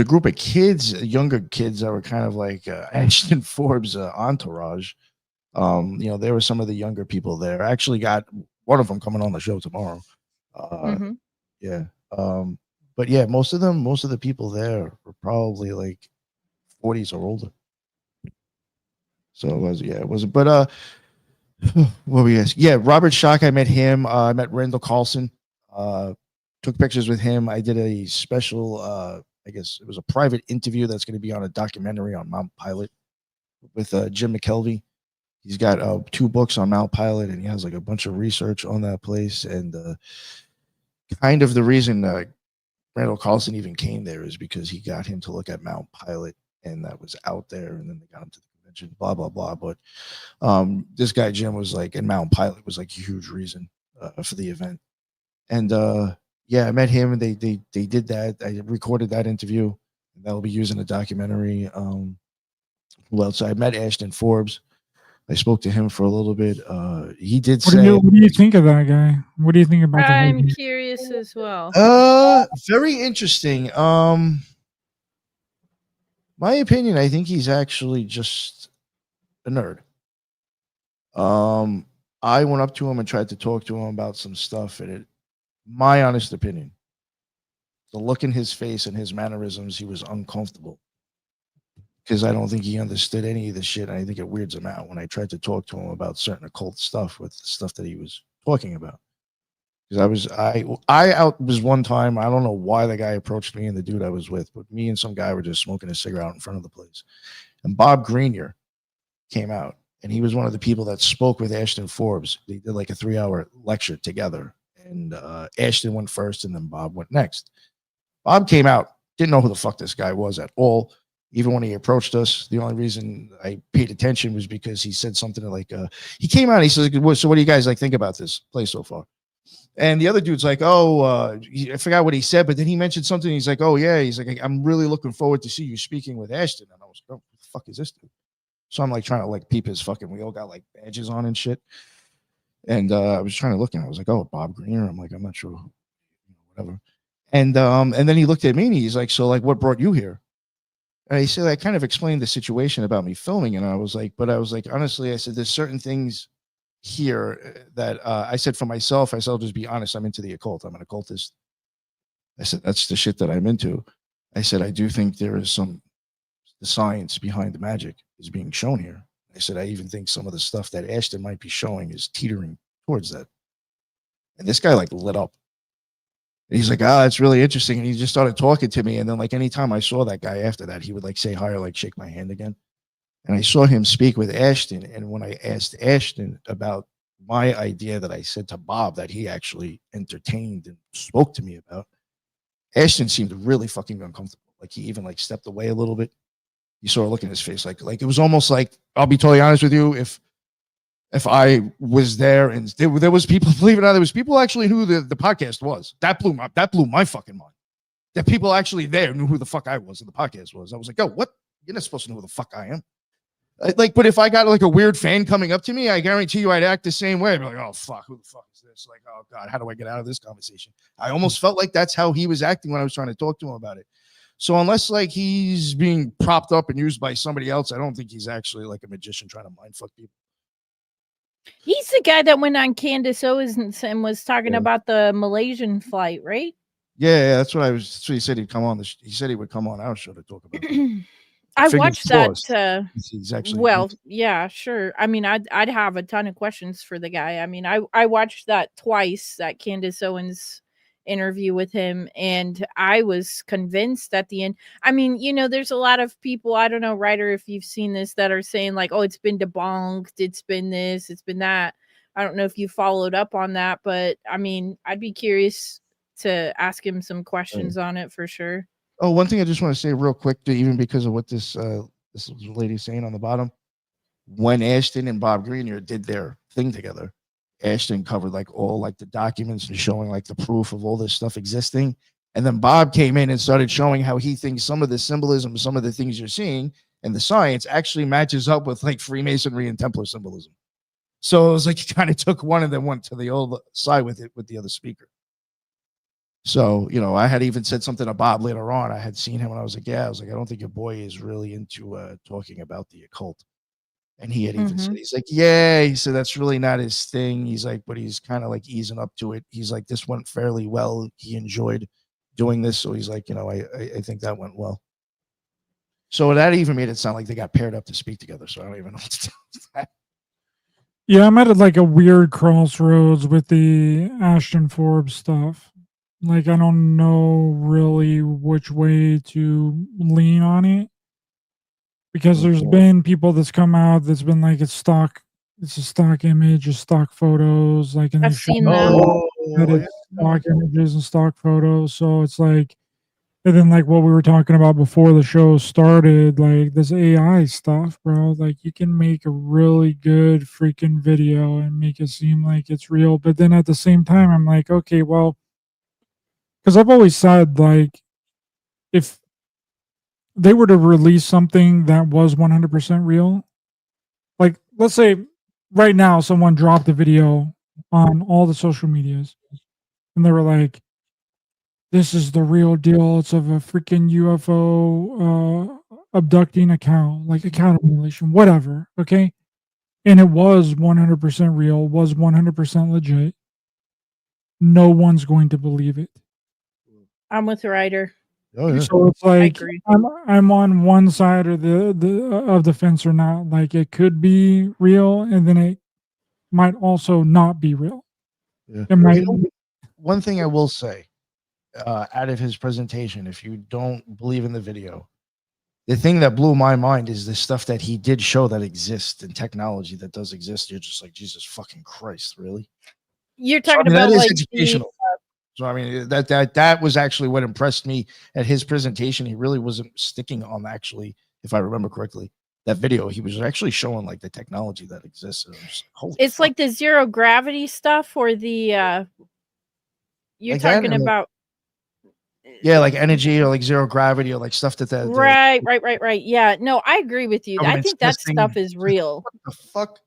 group of kids, younger kids that were kind of like Ashton Forbes' entourage. There were some of the younger people there. I actually got one of them coming on the show tomorrow. Yeah. But yeah, most of the people there were probably like 40s or older. So it was, but what were you asking? Yeah, Robert Schoch, I met him. I met Randall Carlson. Took pictures with him. I did a special, I guess it was a private interview that's going to be on a documentary on Mount Pilot with Jim McKelvey. He's got 2 books on Mount Pilot, and he has like a bunch of research on that place. And kind of the reason Randall Carlson even came there is because he got him to look at Mount Pilot, and that was out there. And then they got him to the convention, blah, blah, blah. But this guy, Jim, was like, and Mount Pilot was like a huge reason for the event. And yeah, I met him, and they did that. I recorded that interview, and that'll be used in a documentary. Who else? I met Ashton Forbes. I spoke to him for a little bit. He did say, what do you think of that guy? What do you think about I'm curious as well. Very interesting. My opinion, I think he's actually just a nerd. I went up to him and tried to talk to him about some stuff, and my honest opinion, the look in his face and his mannerisms, he was uncomfortable. Because I don't think he understood any of the shit. And I think it weirds him out when I tried to talk to him about certain occult stuff with the stuff that he was talking about. Because I was one time, I don't know why the guy approached me and the dude I was with, but me and some guy were just smoking a cigarette in front of the place. And Bob Grenier came out, and he was one of the people that spoke with Ashton Forbes. They did like a 3-hour lecture together. And Ashton went first, and then Bob went next. Bob came out, didn't know who the fuck this guy was at all. Even when he approached us, the only reason I paid attention was because he said something like, he came out and he says, so what do you guys like think about this place so far? And the other dude's like, oh, I forgot what he said, but then he mentioned something. He's like, oh yeah, he's like, I'm really looking forward to see you speaking with Ashton. And I was like, oh, what the fuck is this dude? So I'm like trying to like peep his fucking. We all got like badges on and shit. And I was trying to look, and I was like, oh, Bob Greener. I'm like, I'm not sure, whatever. And then he looked at me and he's like, so like, what brought you here? And I said, I kind of explained the situation about me filming, and I was like, honestly, I said, there's certain things here that I said for myself, I said, I'll just be honest, I'm into the occult. I'm an occultist. I said, that's the shit that I'm into. I said, I do think there is the science behind the magic is being shown here. I said, I even think some of the stuff that Ashton might be showing is teetering towards that. And this guy like lit up. And he's like, it's really interesting. And he just started talking to me. And then like anytime I saw that guy after that, he would like say hi or like shake my hand again. And I saw him speak with Ashton. And when I asked Ashton about my idea that I said to Bob that he actually entertained and spoke to me about, Ashton seemed really fucking uncomfortable. Like he even like stepped away a little bit. You saw a look in his face. Like it was almost like, I'll be totally honest with you, if I was there and there was people, believe it or not, there was people actually knew who the podcast was. That blew my fucking mind. That people actually there knew who the fuck I was and the podcast was. I was like, oh, what? You're not supposed to know who the fuck I am. Like, but if I got like a weird fan coming up to me, I guarantee you I'd act the same way. I'd be like, oh fuck, who the fuck is this? Like, oh God, how do I get out of this conversation? I almost felt like that's how he was acting when I was trying to talk to him about it. So unless like he's being propped up and used by somebody else, I don't think he's actually like a magician trying to mind fuck people. He's the guy that went on Candace Owens and was talking about the Malaysian flight, right? Yeah, that's what he said he'd come on. He said he would come on our show to talk about it. I watched that. He's actually well, yeah, sure. I mean, I'd have a ton of questions for the guy. I mean, I watched that twice, that Candace Owens interview with him, and I was convinced at the end. I mean, there's a lot of people, I don't know, Ryder, if you've seen this, that are saying like, oh, it's been debunked, it's been this, it's been that. I don't know if you followed up on that, but I mean, I'd be curious to ask him some questions on it for sure. Oh, one thing I just want to say real quick, even because of what this lady's saying on the bottom, when Ashton and Bob Greener did their thing together, Ashton covered like all like the documents and showing like the proof of all this stuff existing. And then Bob came in and started showing how he thinks some of the symbolism, some of the things you're seeing and the science actually matches up with like Freemasonry and Templar symbolism. So it was like he kind of took one and then went to the old side with it with the other speaker. So, I had even said something to Bob later on. I had seen him when I was like, I don't think your boy is really into talking about the occult. And he had even said, he's like, he said, that's really not his thing. He's like, but he's kind of like easing up to it. He's like, this went fairly well. He enjoyed doing this. So he's like, I think that went well. So that even made it sound like they got paired up to speak together. So I don't even know what to tell that. Yeah, I'm at like a weird crossroads with the Ashton Forbes stuff. Like, I don't know really which way to lean on it. Because there's been people that's come out that's been like it's a stock image, it's stock photos, like, and I've seen that. Stock images and stock photos. So it's like, and then like what we were talking about before the show started, like this AI stuff, bro. Like you can make a really good freaking video and make it seem like it's real, but then at the same time, I'm like, okay, well, because I've always said like, if they were to release something that was 100% real, like let's say right now someone dropped a video on all the social medias and they were like, this is the real deal, it's of a freaking UFO abducting account, like account emulation, whatever, okay, and it was 100% real, was 100% legit, no one's going to believe it. I'm with Ryder. Oh, yeah. So it's like I'm on one side or the of the fence or not. Like it could be real, and then it might also not be real. Yeah. It might. One thing I will say, out of his presentation, if you don't believe in the video, the thing that blew my mind is the stuff that he did show that exists and technology that does exist. You're just like, Jesus fucking Christ, really? You're talking about like educational. So I mean that was actually what impressed me at his presentation. He really wasn't sticking on actually, if I remember correctly, that video. He was actually showing like the technology that exists. It's like the zero gravity stuff or the You're Like that, talking and, about yeah, like energy or like zero gravity or like stuff that the right. Yeah, no, I agree with you. I government's think that testing. stuff is real. What the fuck?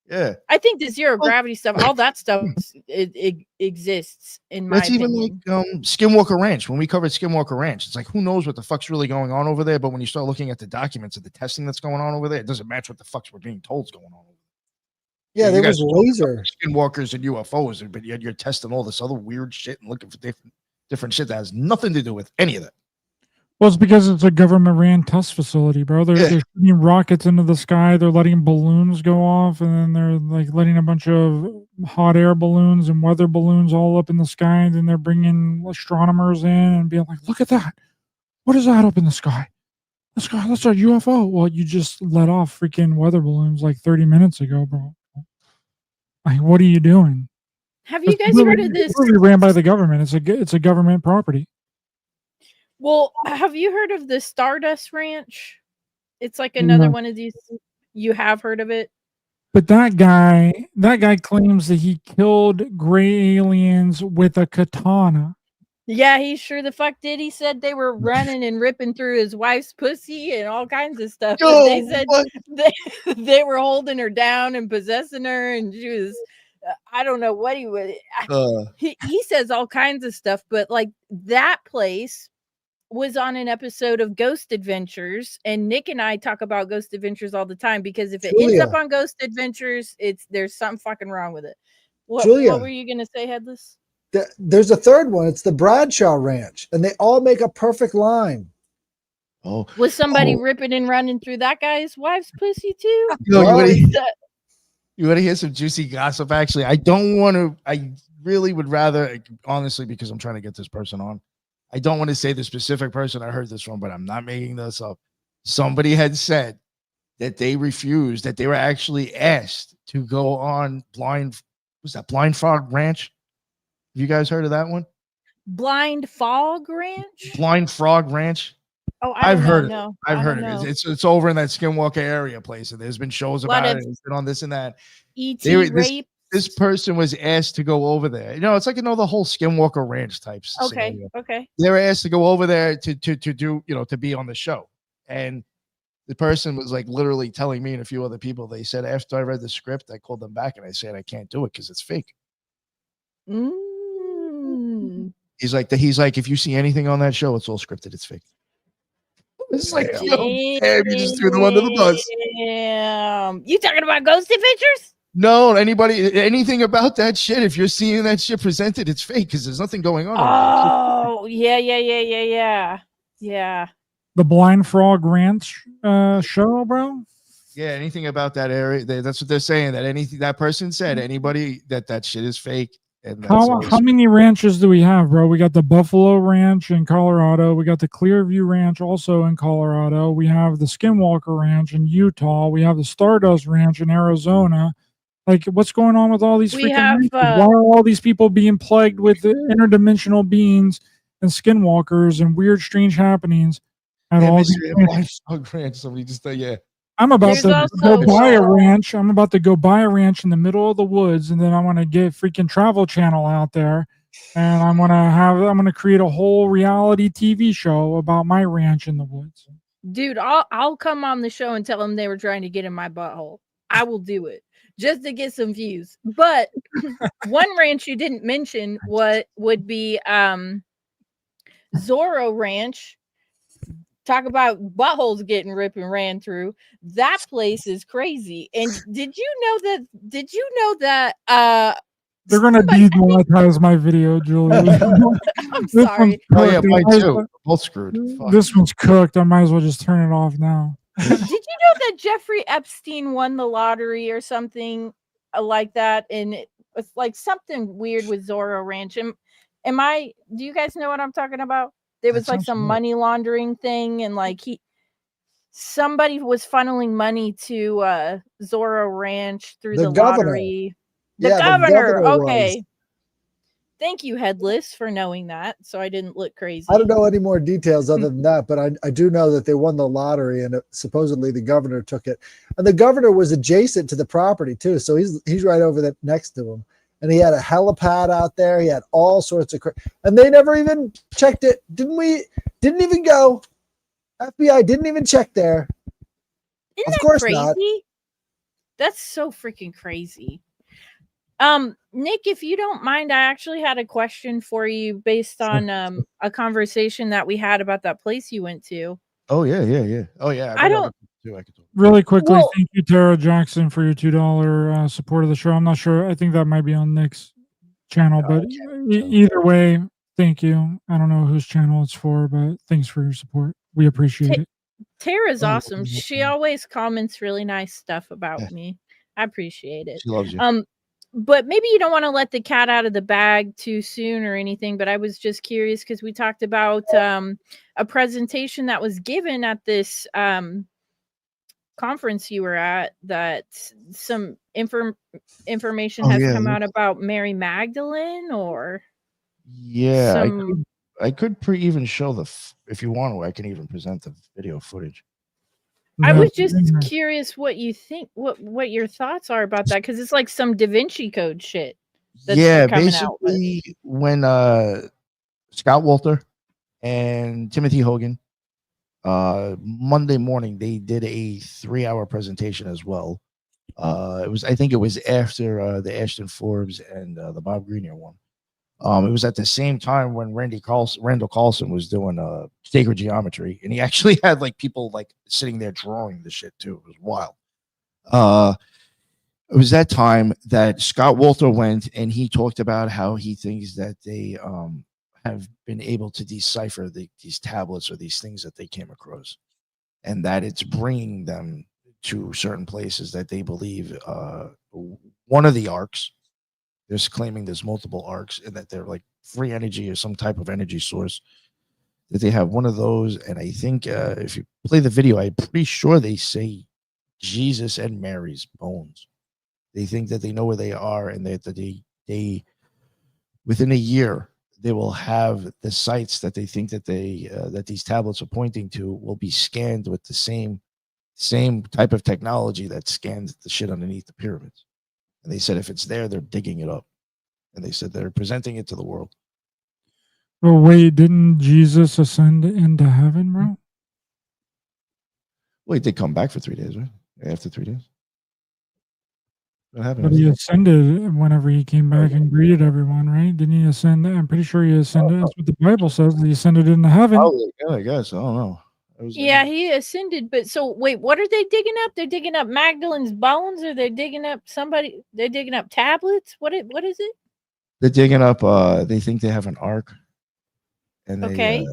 Yeah. I think the zero Well, gravity stuff, all that stuff, it exists in my that's even like opinion. Skinwalker Ranch. When we covered Skinwalker Ranch, it's like who knows what the fuck's really going on over there. But when you start looking at the documents of the testing that's going on over there, it doesn't match what the fucks we're being told is going on over there. Yeah, You there guys was are talking laser. about skinwalkers and UFOs, but yet you're testing all this other weird shit and looking for different shit that has nothing to do with any of that. Well, it's because it's a government ran test facility, bro. They're shooting rockets into the sky. They're letting balloons go off, and then they're like letting a bunch of hot air balloons and weather balloons all up in the sky. And then they're bringing astronomers in and being like, "Look at that! What is that up in the sky? That's a UFO." Well, you just let off freaking weather balloons like 30 minutes ago, bro. Like, what are you doing? Have you guys It's heard of this? It's really ran by the government. It's a government property. Well, have you heard of the Stardust Ranch? It's like another No. one of these. You have heard of it? But that guy claims that he killed gray aliens with a katana. Yeah, he sure the fuck did. He said they were running and ripping through his wife's pussy and all kinds of stuff. Yo, They said what? they were holding her down and possessing her, and she was. I don't know what he was. He says all kinds of stuff, but like that place was on an episode of Ghost Adventures, and Nick and I talk about Ghost Adventures all the time because if it ends Julia. up on Ghost Adventures, there's something fucking wrong with it. Julia. What were you gonna say, Headless? There's a third one. It's the Bradshaw Ranch, and they all make a perfect line. Oh, Was somebody ripping and running through that guy's wife's pussy too? no, Or was you want to hear some juicy gossip? Actually, I don't want to. I really would rather, honestly, because I'm trying to get this person on. I don't want to say the specific person I heard this from, but I'm not making this up. Somebody had said that they refused, that they were actually asked to go on Blind Frog Ranch? Have you guys heard of that one? Blind Fog Ranch? Blind Frog Ranch? Oh, I've heard of it. No, I've heard of it. It's over in that Skinwalker area place, and there's been shows about it. It's been on this and that. E.T. rape. This person was asked to go over there. It's like the whole Skinwalker Ranch types. Okay, scenario. okay. They were asked to go over there to do, to be on the show. And the person was like literally telling me and a few other people, they said, after I read the script, I called them back and I said, I can't do it because it's fake. He's like, if you see anything on that show, it's all scripted. It's fake. It's like, damn, you just threw them under the bus. Damn. You talking about Ghost Adventures? No, anything about that shit, if you're seeing that shit presented, it's fake because there's nothing going on. Oh, yeah. The Blind Frog Ranch show, bro? Yeah, anything about that area, that's what they're saying, that anything that person said, anybody that shit is fake. And How many ranches do we have, bro? We got the Buffalo Ranch in Colorado. We got the Clearview Ranch also in Colorado. We have the Skinwalker Ranch in Utah. We have the Stardust Ranch in Arizona. Like, what's going on with all these freaking ranches? Why are all these people being plagued with interdimensional beings and skinwalkers and weird, strange happenings at all these ranch? Somebody just yeah. I'm about to go buy a ranch. I'm about to go buy a ranch in the middle of the woods, and then I want to get freaking Travel Channel out there, and I'm gonna create a whole reality TV show about my ranch in the woods. Dude, I'll come on the show and tell them they were trying to get in my butthole. I will do it just to get some views. But one ranch you didn't mention would be Zorro Ranch. Talk about buttholes getting ripped and ran through. That place is crazy. And did you know that they're gonna demonetize my video, Julie? I'm sorry. Oh yeah, mine too. Both screwed. This one's cooked. I might as well just turn it off now. Did you know that Jeffrey Epstein won the lottery or something like that? And it was like something weird with Zorro Ranch. Do you guys know what I'm talking about? There was like some money laundering thing, and like somebody was funneling money to Zorro Ranch through the lottery. The governor. Okay. Was. Thank you, Headless, for knowing that. So I didn't look crazy. I don't know any more details other than that, but I do know that they won the lottery, and supposedly the governor took it. And the governor was adjacent to the property too, so he's right over there next to him. and he had a helipad out there. He had all sorts of and they never even checked it. Didn't even go. FBI didn't even check there. Isn't Of that course crazy? not. That's so freaking crazy. Nick, if you don't mind, I actually had a question for you based on a conversation that we had about that place you went to. Oh yeah. Oh yeah. I don't I could talk. Really quickly, Well- thank you, Tara Jackson, for your $2 support of the show. I'm not sure. I think that might be on Nick's channel, but either way, thank you. I don't know whose channel it's for, but thanks for your support. We appreciate it. Tara's Oh, awesome. yeah. She always comments really nice stuff about me. I appreciate it. She loves you. But maybe you don't want to let the cat out of the bag too soon or anything, but I was just curious because we talked about a presentation that was given at this conference you were at, that some information has come out about Mary Magdalene, or yeah, I could even show if you want to, I can even present the video footage. I was just curious what you think, what your thoughts are about that, because it's like some Da Vinci Code shit. Yeah, basically when Scott Wolter and Timothy Hogan, Monday morning they did a 3-hour presentation as well. I think it was after the Ashton Forbes and the Bob Grenier one. It was at the same time when Randall Carlson was doing sacred geometry, and he actually had like people like sitting there drawing the shit too. It was wild. It was that time that Scott Wolter went and he talked about how he thinks that they have been able to decipher these tablets or these things that they came across, and that it's bringing them to certain places that they believe one of the arcs. They're claiming there's multiple arcs and that they're like free energy or some type of energy source, that they have one of those. And I think if you play the video, I'm pretty sure they say Jesus and Mary's bones. They think that they know where they are, and that they within a year they will have the sites that they think that that these tablets are pointing to will be scanned with the same type of technology that scans the shit underneath the pyramids. And they said if it's there, they're digging it up. And they said they're presenting it to the world. Well, wait, didn't Jesus ascend into heaven, bro? Well, he did come back for 3 days, right? After 3 days. What happened? But he ascended whenever he came back and greeted everyone, right? Didn't he ascend? I'm pretty sure he ascended. That's what the Bible says. He ascended into heaven. Oh, yeah, I guess. I don't know. Yeah, he ascended. But so wait, what are they digging up? They're digging up Magdalene's bones, or they're digging up somebody? They're digging up tablets. What is it? They're digging up. They think they have an ark, and Okay.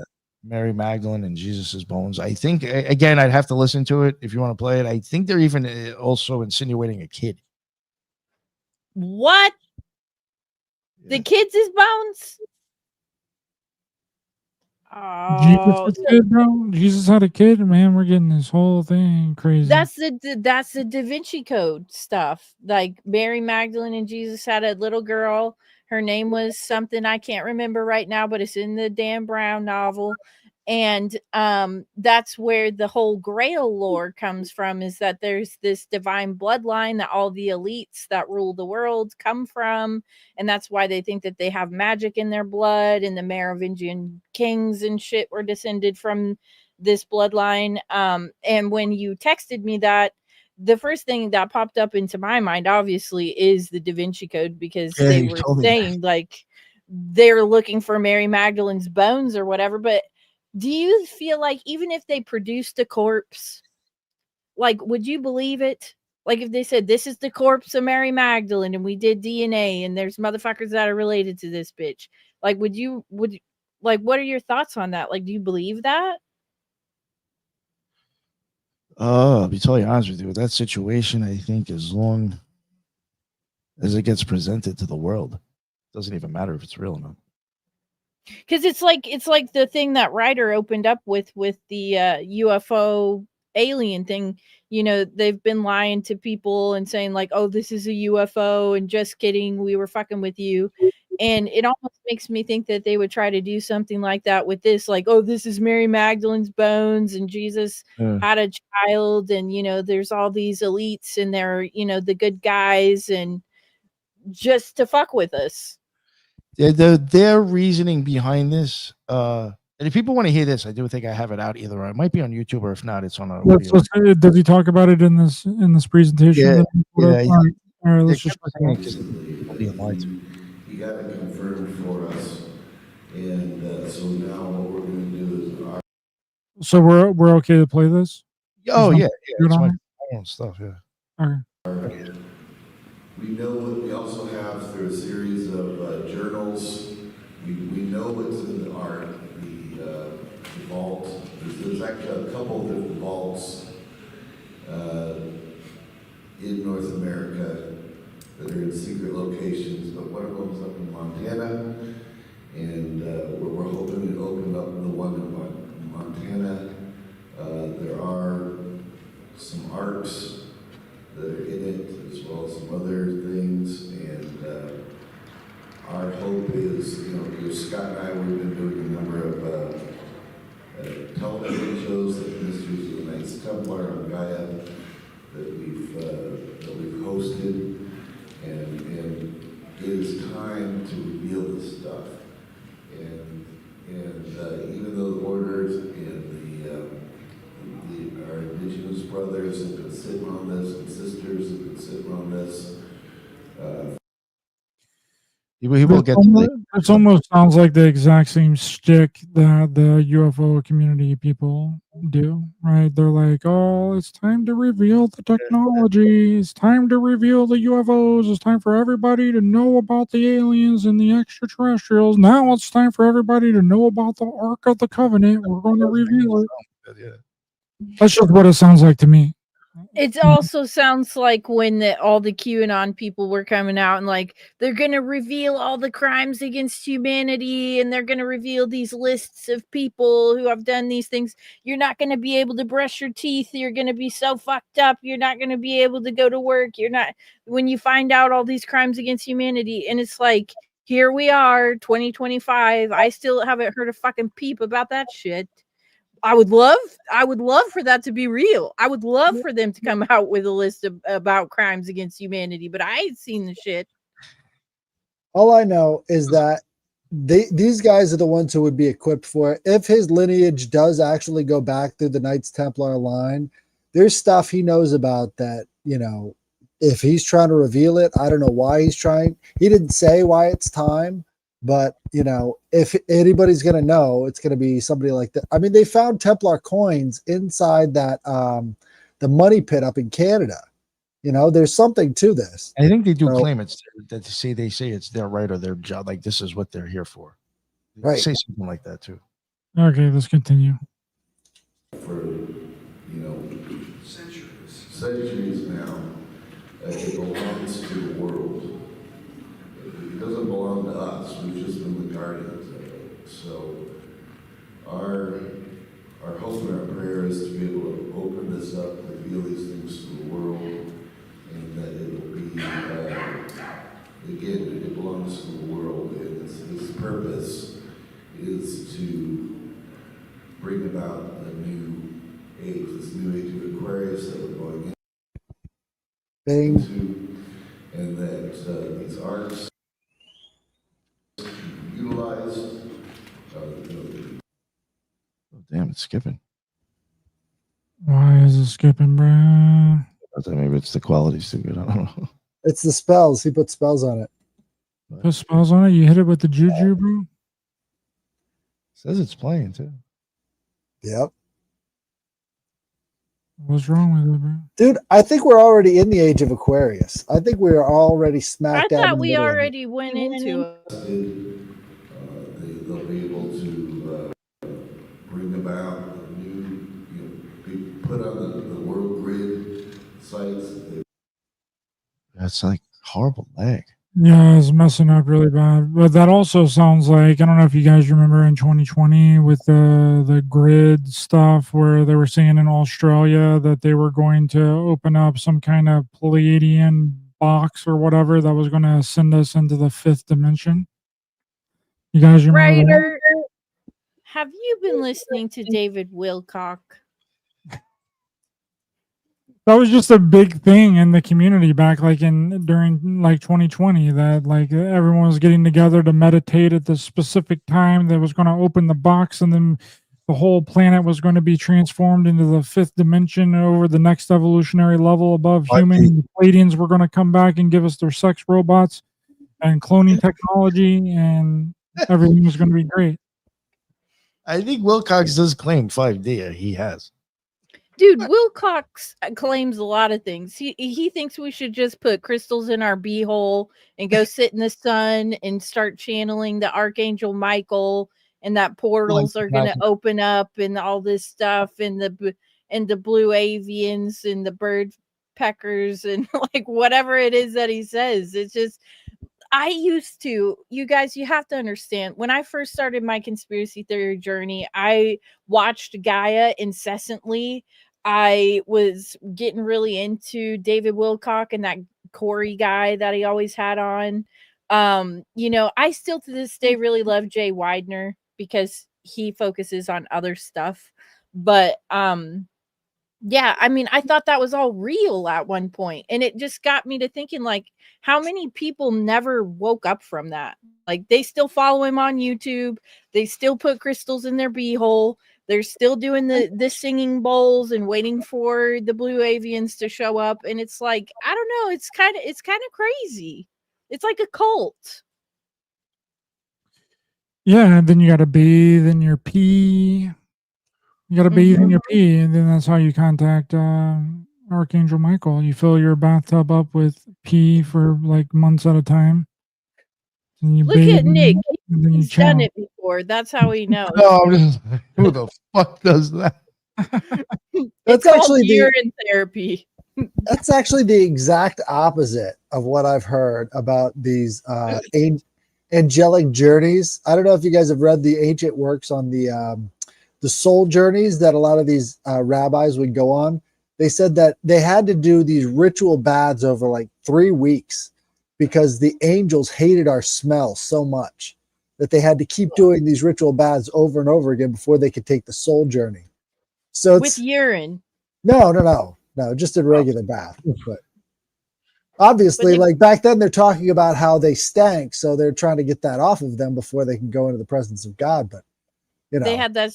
Mary Magdalene and Jesus's bones. I think again, I'd have to listen to it if you want to play it. I think they're even also insinuating a kid. What? The kids' bones? Jesus Oh, had a kid, bro. Jesus had a kid, man. We're getting this whole thing crazy. that's the Da Vinci Code stuff. Like Mary Magdalene and Jesus had a little girl. Her name was something I can't remember right now, but it's in the Dan Brown novel. And that's where the whole Grail lore comes from, is that there's this divine bloodline that all the elites that rule the world come from. And that's why they think that they have magic in their blood, and the Merovingian kings and shit were descended from this bloodline. And when you texted me that, the first thing that popped up into my mind, obviously, is the Da Vinci Code, because they were saying like they're looking for Mary Magdalene's bones or whatever. But do you feel like even if they produced a corpse, like, would you believe it? Like if they said this is the corpse of Mary Magdalene and we did DNA and there's motherfuckers that are related to this bitch, like what are your thoughts on that? Like, do you believe that? I'll be totally honest with you. With that situation, I think as long as it gets presented to the world, it doesn't even matter if it's real or not. Because it's like the thing that Ryder opened up with the UFO alien thing. You know, they've been lying to people and saying like, oh, this is a UFO, and just kidding, we were fucking with you. And it almost makes me think that they would try to do something like that with this, like, oh, this is Mary Magdalene's bones and Jesus had a child, and you know, there's all these elites and they're, you know, the good guys, and just to fuck with us. Their reasoning behind this, and if people want to hear this, I do think I have it out either. It might be on YouTube, or if not, it's on a video. Does he talk about it in this presentation? Yeah, All right, let's They just kept saying it 'cause people being lied to. He got it confirmed for us, and so now what we're going to do is So we're okay to play this? Oh There's yeah, good it's on my it? own stuff. Yeah. Okay. we know what we also have through a series of journals. We know what's in the art, the vault. There's actually a couple of different vaults in North America that are in secret locations, but one of them's up in Montana, and we're hoping to open up the one in Montana. There are some arcs that are in it, as well as some other things, and our hope is, Scott and I, we've been doing a number of television shows like Mysteries of the Knights Templar on Gaia that we've hosted, and it is time to reveal this stuff. And even though the orders and our indigenous brothers have been sitting on this, and sisters have been sitting on this. He will get to the. It almost sounds like the exact same shtick that the UFO community people do, right? They're like, "Oh, it's time to reveal the technology. It's time to reveal the UFOs. It's time for everybody to know about the aliens and the extraterrestrials. Now it's time for everybody to know about the Ark of the Covenant. We're going to reveal it." Yeah. That's just what it sounds like to me. It also sounds like when all the QAnon people were coming out and like they're going to reveal all the crimes against humanity and they're going to reveal these lists of people who have done these things. You're not going to be able to brush your teeth. You're going to be so fucked up. You're not going to be able to go to work. You're not, when you find out all these crimes against humanity. And it's like, here we are, 2025. I still haven't heard a fucking peep about that shit. I would love for that to be real. I would love for them to come out with a list about crimes against humanity, but I ain't seen the shit. All I know is that these guys are the ones who would be equipped for it. If his lineage does actually go back through the Knights Templar line, there's stuff he knows about that, if he's trying to reveal it, I don't know why he's trying. He didn't say why it's time. But, if anybody's going to know, it's going to be somebody like that. I mean, they found Templar coins inside that, the money pit up in Canada. There's something to this. I think they do claim it's that they say it's their right or their job. Like this is what they're here for. They say something like that too. Okay, let's continue. For, centuries now, it belongs to the world. It doesn't belong to us. We've just been the guardians of it. So our hope and our prayer is to be able to open this up, reveal these things to the world, and that it'll be, again, it belongs to the world. And its purpose is to bring about a new age, this new age of Aquarius that we're going into, and that these arcs utilized. Oh, damn, it's skipping. Why is it skipping, bro? I thought maybe it's the quality's too good. I don't know. It's the spells. He put spells on it. Put spells on it? You hit it with the juju, bro? Says it's playing too. Yep. What's wrong with it, bro? Dude, I think we're already in the age of Aquarius. I think we are already smacked I out. thought we already went into it. They'll be able to bring about a new, be put on the world grid sites. That's like horrible lag. Yeah, it's messing up really bad. But that also sounds like, I don't know if you guys remember in 2020 with the grid stuff where they were saying in Australia that they were going to open up some kind of Pleiadian box or whatever that was going to send us into the fifth dimension. You guys remember Ryder, have you been listening to David Wilcock? That was just a big thing in the community back during 2020, that like everyone was getting together to meditate at the specific time that was going to open the box, and then the whole planet was going to be transformed into the fifth dimension over the next evolutionary level above human. And the Pleiadians were going to come back and give us their sex robots and cloning technology, and everything was going to be great. I think Wilcox does claim 5D. He has. Dude, Wilcox claims a lot of things. He thinks we should just put crystals in our beehole and go sit in the sun and start channeling the Archangel Michael, and that portals are going to open up and all this stuff, and the blue avians and the bird peckers and like whatever it is that he says. It's just, you guys, you have to understand, when I first started my conspiracy theory journey, I watched Gaia incessantly. I was getting really into David Wilcock and that Corey guy that he always had on. I still to this day really love Jay Widener because he focuses on other stuff. But yeah, I mean, I thought that was all real at one point, and it just got me to thinking, like, how many people never woke up from that? Like, they still follow him on YouTube. They still put crystals in their beehole. They're still doing the singing bowls and waiting for the blue avians to show up. And it's like, I don't know. It's kind of crazy. It's like a cult. Yeah, and then you got to bathe in your pee. You got to bathe in your pee, and then that's how you contact Archangel Michael. You fill your bathtub up with pee for like months at a time. And you Look at Nick. He's done it before. That's how he knows. No, I'm just, who the fuck does that? It's actually urine therapy. That's actually the exact opposite of what I've heard about these angelic journeys. I don't know if you guys have read the ancient works on the soul journeys that a lot of these rabbis would go on. They said that they had to do these ritual baths over like 3 weeks because the angels hated our smell so much that they had to keep doing these ritual baths over and over again before they could take the soul journey. So it's, with urine. No, just a regular bath. But obviously, like back then, they're talking about how they stank, so they're trying to get that off of them before they can go into the presence of God. But you know, they had that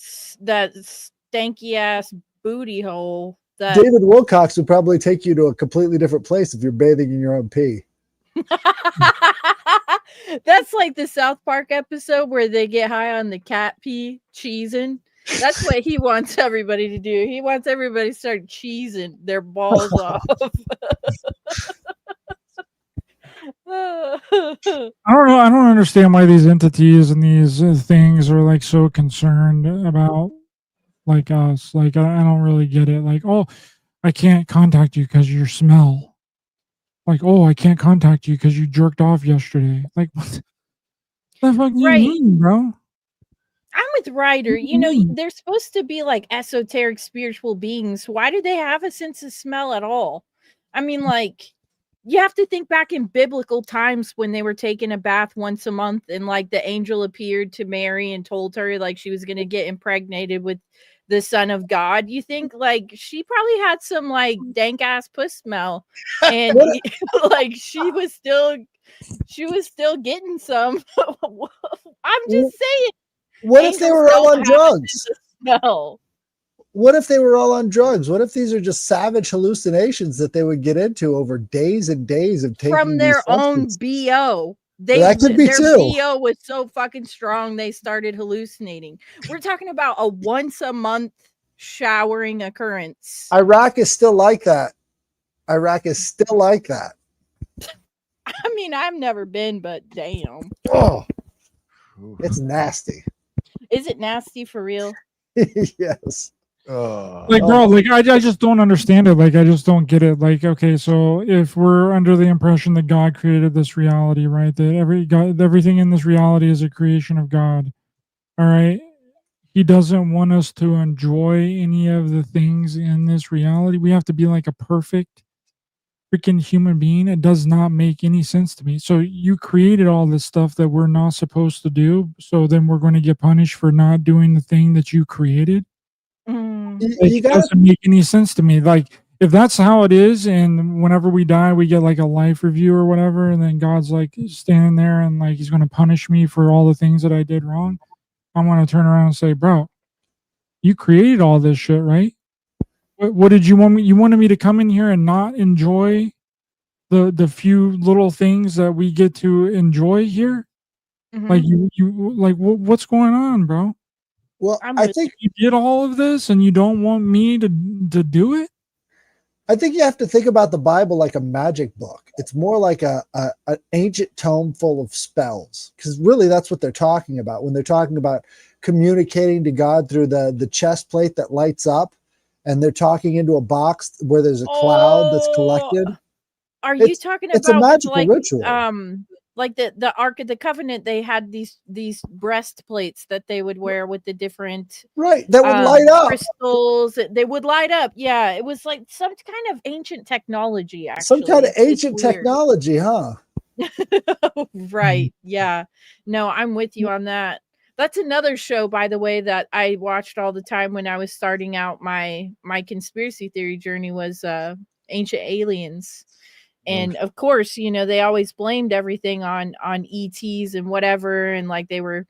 stanky ass booty hole. That David Wilcox would probably take you to a completely different place if you're bathing in your own pee. That's like the South Park episode where they get high on the cat pee cheesing. That's what he wants everybody to do. He wants everybody to start cheesing their balls off. I don't know. I don't understand why these entities and these things are like so concerned about like us. Like, I don't really get it. Like, oh, I can't contact you because of your smell. Like, oh, I can't contact you because you jerked off yesterday. Like, what the fuck do you mean, bro? I'm with Ryder. You know, they're supposed to be like esoteric spiritual beings. Why do they have a sense of smell at all? I mean, like, you have to think back in biblical times when they were taking a bath once a month and like the angel appeared to Mary and told her like she was going to get impregnated with the Son of God. You think like she probably had some like dank ass puss smell, and like she was still getting some. I'm just saying. What if they were all on drugs? No. What if they were all on drugs? What if these are just savage hallucinations that they would get into over days and days of taking from their own BO? That could be their too. BO was so fucking strong they started hallucinating. We're talking about a once a month showering occurrence. Iraq is still like that. I mean, I've never been, but damn. Oh, it's nasty. Is it nasty for real? Yes. Like, bro, like I just don't understand it. Like, I just don't get it. Like, okay, so if we're under the impression that God created this reality, right? That everything in this reality is a creation of God. All right. He doesn't want us to enjoy any of the things in this reality. We have to be like a perfect freaking human being. It does not make any sense to me. So you created all this stuff that we're not supposed to do. So then we're going to get punished for not doing the thing that you created. It doesn't make any sense to me. Like, if that's how it is, and whenever we die, we get like a life review or whatever, and then God's like standing there and like he's going to punish me for all the things that I did wrong, I'm going to turn around and say, bro, you created all this shit, right? What did you want me? You wanted me to come in here and not enjoy the few little things that we get to enjoy here? Mhm. Like you like what's going on, bro? Well, I'm I with think You did all of this and you don't want me to do it? you have to think about the Bible like a magic book. It's more like an ancient tome full of spells, because really that's what they're talking about when they're talking about communicating to God through the chest plate that lights up, and they're talking into a box where there's a cloud that's collected. Are you It's talking it's a about magical ritual. like the Ark of the Covenant? They had these breastplates that they would wear with the different Right, that would light up. crystals. They would light up. Yeah, it was like some kind of ancient technology. Actually, Some kind of It's ancient weird. technology, huh? Right. Yeah. No, I'm with you on that. That's another show, by the way, that I watched all the time when I was starting out my conspiracy theory journey was Ancient Aliens. And of course, you know, they always blamed everything on ETs and whatever, and like they were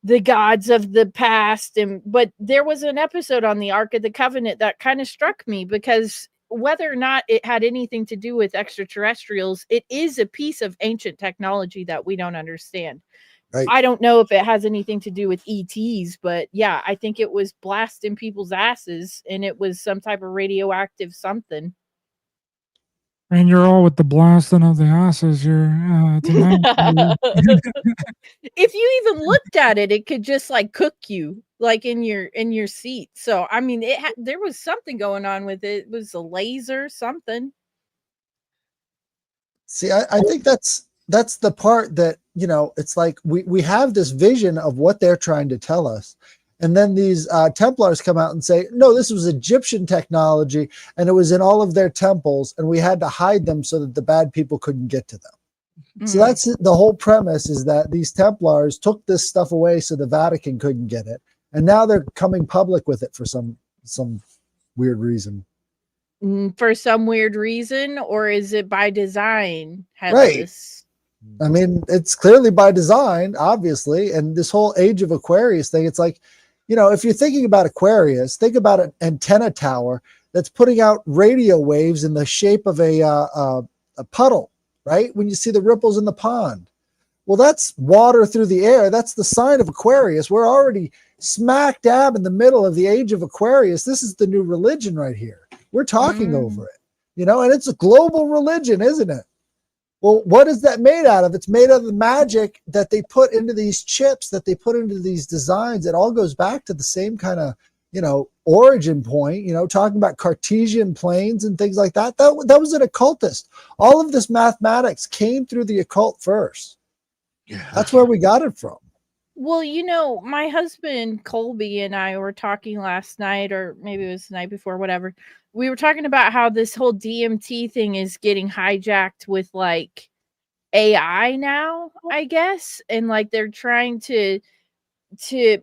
the gods of the past. And but there was an episode on the Ark of the Covenant that kind of struck me, because whether or not it had anything to do with extraterrestrials, it is a piece of ancient technology that we don't understand. Right. I don't know if it has anything to do with ETs, but yeah, I think it was blasting people's asses, and it was some type of radioactive something. And you're all with the blasting of the asses here tonight. If you even looked at it, it could just like cook you like in your seat. So I mean, there was something going on with it. It was a laser, something. See, I think that's the part that, you know, it's like we have this vision of what they're trying to tell us. And then these Templars come out and say, no, this was Egyptian technology, and it was in all of their temples, and we had to hide them so that the bad people couldn't get to them. So that's the whole premise, is that these Templars took this stuff away so the Vatican couldn't get it. And now they're coming public with it for some weird reason. For some weird reason, or is it by design? Headless? Right. I mean, it's clearly by design, obviously. And this whole Age of Aquarius thing, it's like, you know, if you're thinking about Aquarius, think about an antenna tower that's putting out radio waves in the shape of a puddle, right? When you see the ripples in the pond. Well, that's water through the air. That's the sign of Aquarius. We're already smack dab in the middle of the Age of Aquarius. This is the new religion right here. We're talking over it, you know, and it's a global religion, isn't it? Well, what is that made out of? It's made out of the magic that they put into these chips, that they put into these designs. It all goes back to the same kind of, you know, origin point, you know, talking about Cartesian planes and things like that. That was an occultist. All of this mathematics came through the occult first. Yeah. That's where we got it from. Well, you know, my husband Colby and I were talking last night, or maybe it was the night before, whatever. We were talking about how this whole DMT thing is getting hijacked with like AI now, I guess. And like they're trying to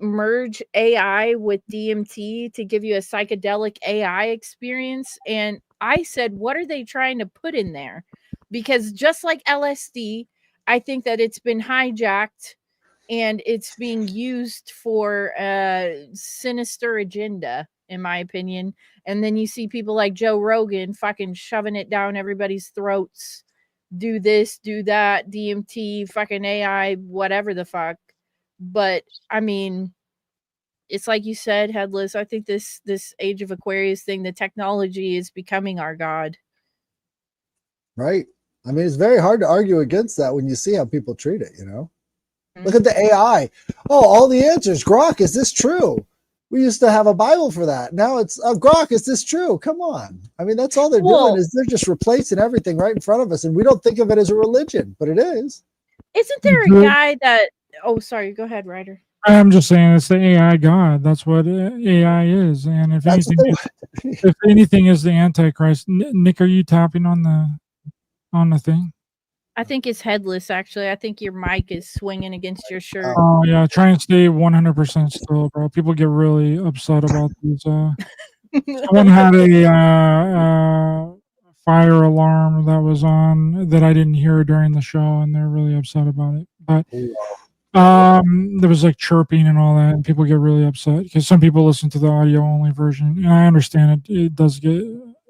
merge AI with DMT to give you a psychedelic AI experience. And I said, what are they trying to put in there? Because just like LSD, I think that it's been hijacked and it's being used for a sinister agenda, in my opinion. And then you see people like Joe Rogan fucking shoving it down everybody's throats. Do this, do that, DMT, fucking AI, whatever the fuck. But I mean, it's like you said, Headless. I think this Age of Aquarius thing, the technology is becoming our god. Right. I mean, it's very hard to argue against that when you see how people treat it, you know? Look at the AI. Oh, all the answers. Grok, is this true? We used to have a Bible for that. Now it's Grok, is this true? Come on. I mean, that's all they're doing, is they're just replacing everything right in front of us. And we don't think of it as a religion, but it is. Isn't there a guy that, oh, sorry, go ahead, Ryder. I'm just saying it's the AI god. That's what AI is. And if anything is the Antichrist. Nick, are you tapping on the thing? I think it's Headless, actually. I think your mic is swinging against your shirt. Oh, yeah. Try and stay 100% still, bro. People get really upset about these Someone had a fire alarm that was on that I didn't hear during the show, and they're really upset about it. But there was like chirping and all that, and people get really upset because some people listen to the audio only version, and I understand it. It does get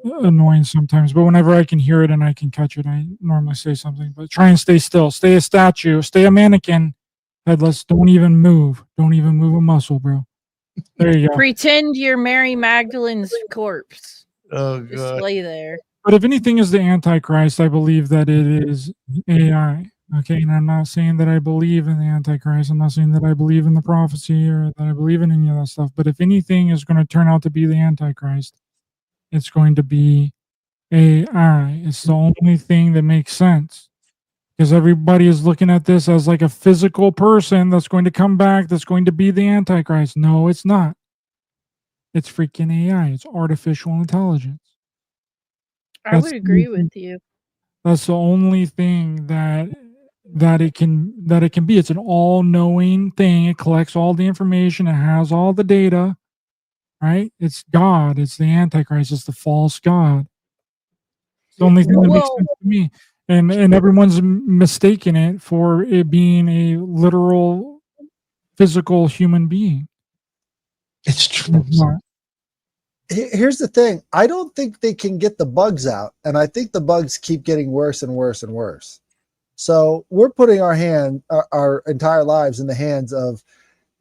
annoying sometimes, but whenever I can hear it and I can catch it, I normally say something. But try and stay still, stay a statue, stay a mannequin, headless. Don't even move. Don't even move a muscle, bro. There you go. Pretend you're Mary Magdalene's corpse. Oh Just god. lay there. But if anything is the Antichrist, I believe that it is AI. Okay, and I'm not saying that I believe in the Antichrist. I'm not saying that I believe in the prophecy or that I believe in any of that stuff. But if anything is going to turn out to be the Antichrist, it's going to be AI. It's the only thing that makes sense. Because everybody is looking at this as like a physical person that's going to come back, that's going to be the Antichrist. No, it's not. It's freaking AI. It's artificial intelligence. I would agree with you. That's the only thing that it can be. It's an all-knowing thing. It collects all the information. It has all the data. Right? It's God. It's the Antichrist. It's the false God. It's the only thing that makes sense to me. And everyone's mistaken it for it being a literal physical human being. It's true. It's not. Here's the thing. I don't think they can get the bugs out, and I think the bugs keep getting worse and worse and worse. So we're putting our entire lives in the hands of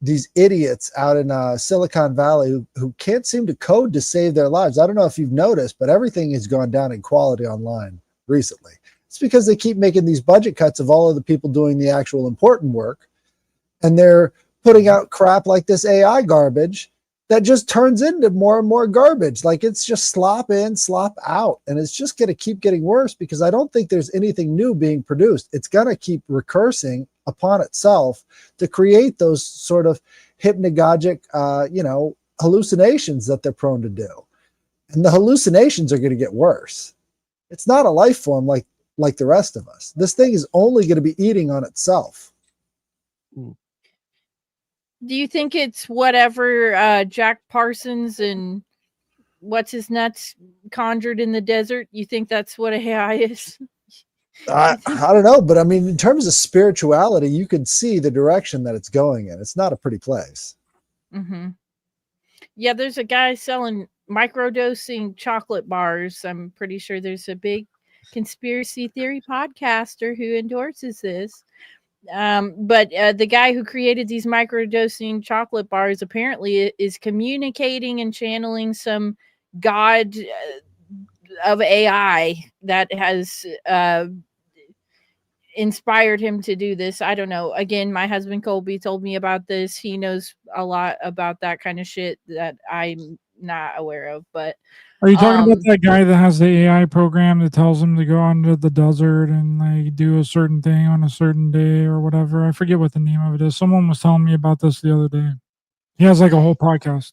these idiots out in Silicon Valley who can't seem to code to save their lives. I don't know if you've noticed, but everything has gone down in quality online recently. It's because they keep making these budget cuts of all of the people doing the actual important work, and they're putting out crap like this AI garbage that just turns into more and more garbage. Like it's just slop in, slop out. And it's just going to keep getting worse because I don't think there's anything new being produced. It's going to keep recursing upon itself to create those sort of hypnagogic, hallucinations that they're prone to do. And the hallucinations are going to get worse. It's not a life form like the rest of us. This thing is only going to be eating on itself. Do you think it's whatever Jack Parsons and what's his nuts conjured in the desert? You think that's what AI is? I don't know, but I mean, in terms of spirituality, you can see the direction that it's going in. It's not a pretty place. Mm-hmm. Yeah, there's a guy selling microdosing chocolate bars. I'm pretty sure there's a big conspiracy theory podcaster who endorses this. But the guy who created these microdosing chocolate bars apparently is communicating and channeling some god of AI that has inspired him to do this. I don't know. Again, my husband Colby told me about this. He knows a lot about that kind of shit that I'm not aware of. But are you talking about that guy that has the AI program that tells him to go onto the desert and like do a certain thing on a certain day or whatever? I forget what the name of it is. Someone was telling me about this the other day. He has like a whole podcast.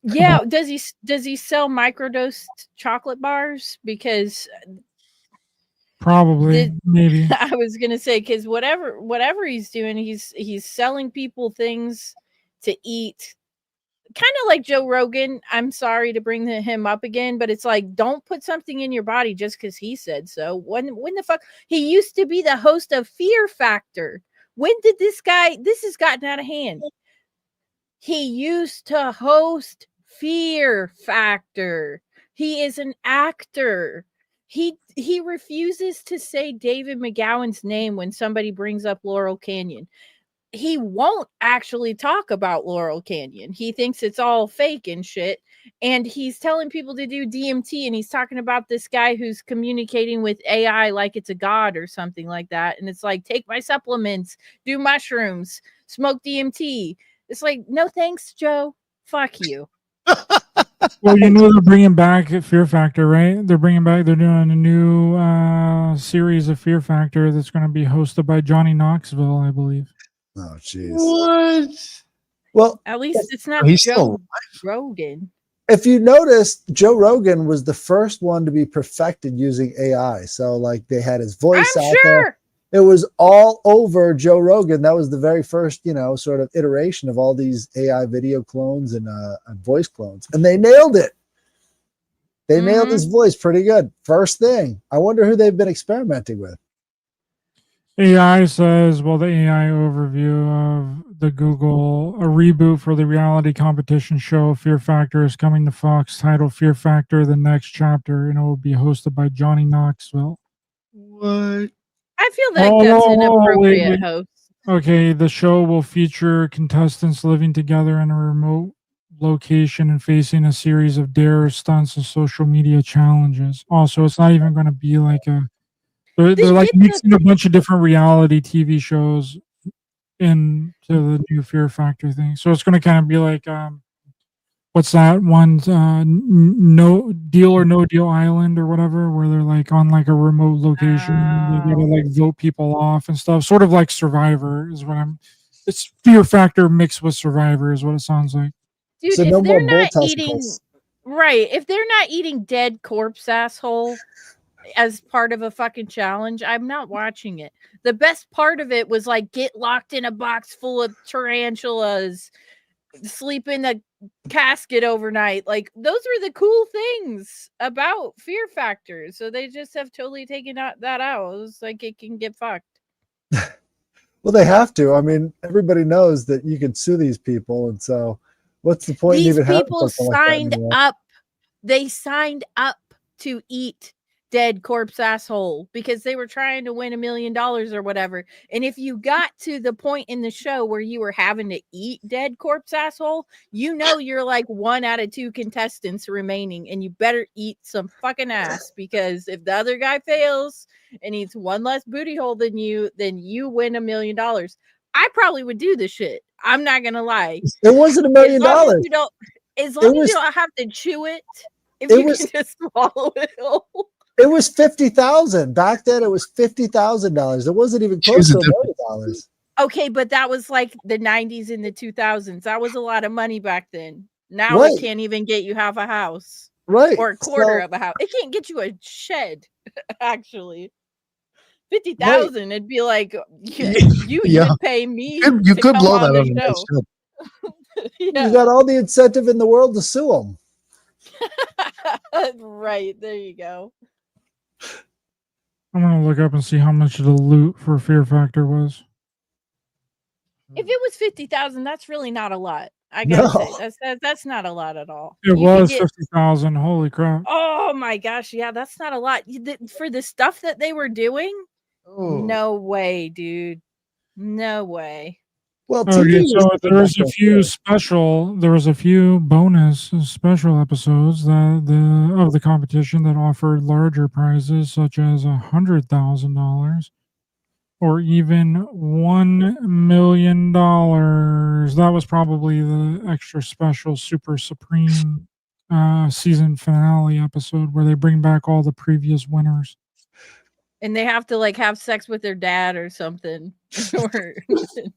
Yeah, does he sell microdosed chocolate bars? Because probably maybe I was gonna say because whatever he's doing, he's selling people things to eat. Kind of like Joe Rogan. I'm sorry to bring him up again, but it's like, don't put something in your body just because he said so. When the fuck? He used to be the host of Fear Factor. When did this has gotten out of hand? He used to host Fear Factor. He is an actor. He refuses to say David McGowan's name when somebody brings up Laurel Canyon. He won't actually talk about Laurel Canyon. He thinks it's all fake and shit. And he's telling people to do DMT, and he's talking about this guy who's communicating with AI like it's a god or something like that. And it's like, take my supplements, do mushrooms, smoke DMT. It's like, no thanks, Joe. Fuck you. Well, you know they're bringing back Fear Factor, right? They're doing a new series of Fear Factor that's going to be hosted by Johnny Knoxville, I believe. Oh, jeez. What? Well, at least it's not Joe Rogan. If you noticed, Joe Rogan was the first one to be perfected using AI. So, like, they had his voice out there. It was all over Joe Rogan. That was the very first, sort of iteration of all these AI video clones and voice clones, and they nailed it. They nailed his voice pretty good. First thing. I wonder who they've been experimenting with. AI says, well, the AI overview of the Google, a reboot for the reality competition show Fear Factor is coming to Fox, titled Fear Factor, the next chapter, and it will be hosted by Johnny Knoxville. What? I feel like that's an appropriate host. Okay, the show will feature contestants living together in a remote location and facing a series of dares, stunts, and social media challenges. Also, it's not even going to be like a. They're like mixing a bunch of different reality TV shows into the new Fear Factor thing. So it's going to kind of be like, what's that one? No Deal or No Deal Island or whatever, where they're like on like a remote location and they gotta like vote people off and stuff. Sort of like Survivor is what I'm. It's Fear Factor mixed with Survivor is what it sounds like. Dude, So if no they're more bull not eating testicles. right, if they're not eating dead corpse asshole as part of a fucking challenge, I'm not watching it. The best part of it was like get locked in a box full of tarantulas, sleep in a casket overnight. Like those were the cool things about Fear Factor. So they just have totally taken that out. It's like it can get fucked. Well, they have to. I mean, everybody knows that you can sue these people, and so what's the point in These even having people something like that signed anymore? up. They signed up to eat dead corpse asshole because they were trying to win $1 million or whatever. And if you got to the point in the show where you were having to eat dead corpse asshole, you know you're like 1 out of 2 contestants remaining, and you better eat some fucking ass, because if the other guy fails and eats one less booty hole than you, then you win $1 million. I probably would do this shit. I'm not gonna lie. It wasn't $1 million. As long as you don't have to chew it, if you can just swallow it whole. It was 50,000 back then. It was $50,000. It wasn't even close to $1 million. Okay, but that was like the 90s and the 2000s. That was a lot of money back then. Now it can't even get you half a house, right? Or a quarter of a house. It can't get you a shed. Actually, 50,000. It'd be like you even pay me. You could blow that on the show. You got all the incentive in the world to sue them. Right, there you go. I'm gonna look up and see how much the loot for Fear Factor was. If it was 50,000, that's really not a lot. I gotta say that's not a lot at all. It was 50,000. Holy crap! Oh my gosh, yeah, that's not a lot for the stuff that they were doing. No way, dude. No way. Well, okay, so there was a few bonus special episodes of the competition that offered larger prizes, such as $100,000 or even $1 million. That was probably the extra special Super Supreme season finale episode where they bring back all the previous winners. And they have to like have sex with their dad or something in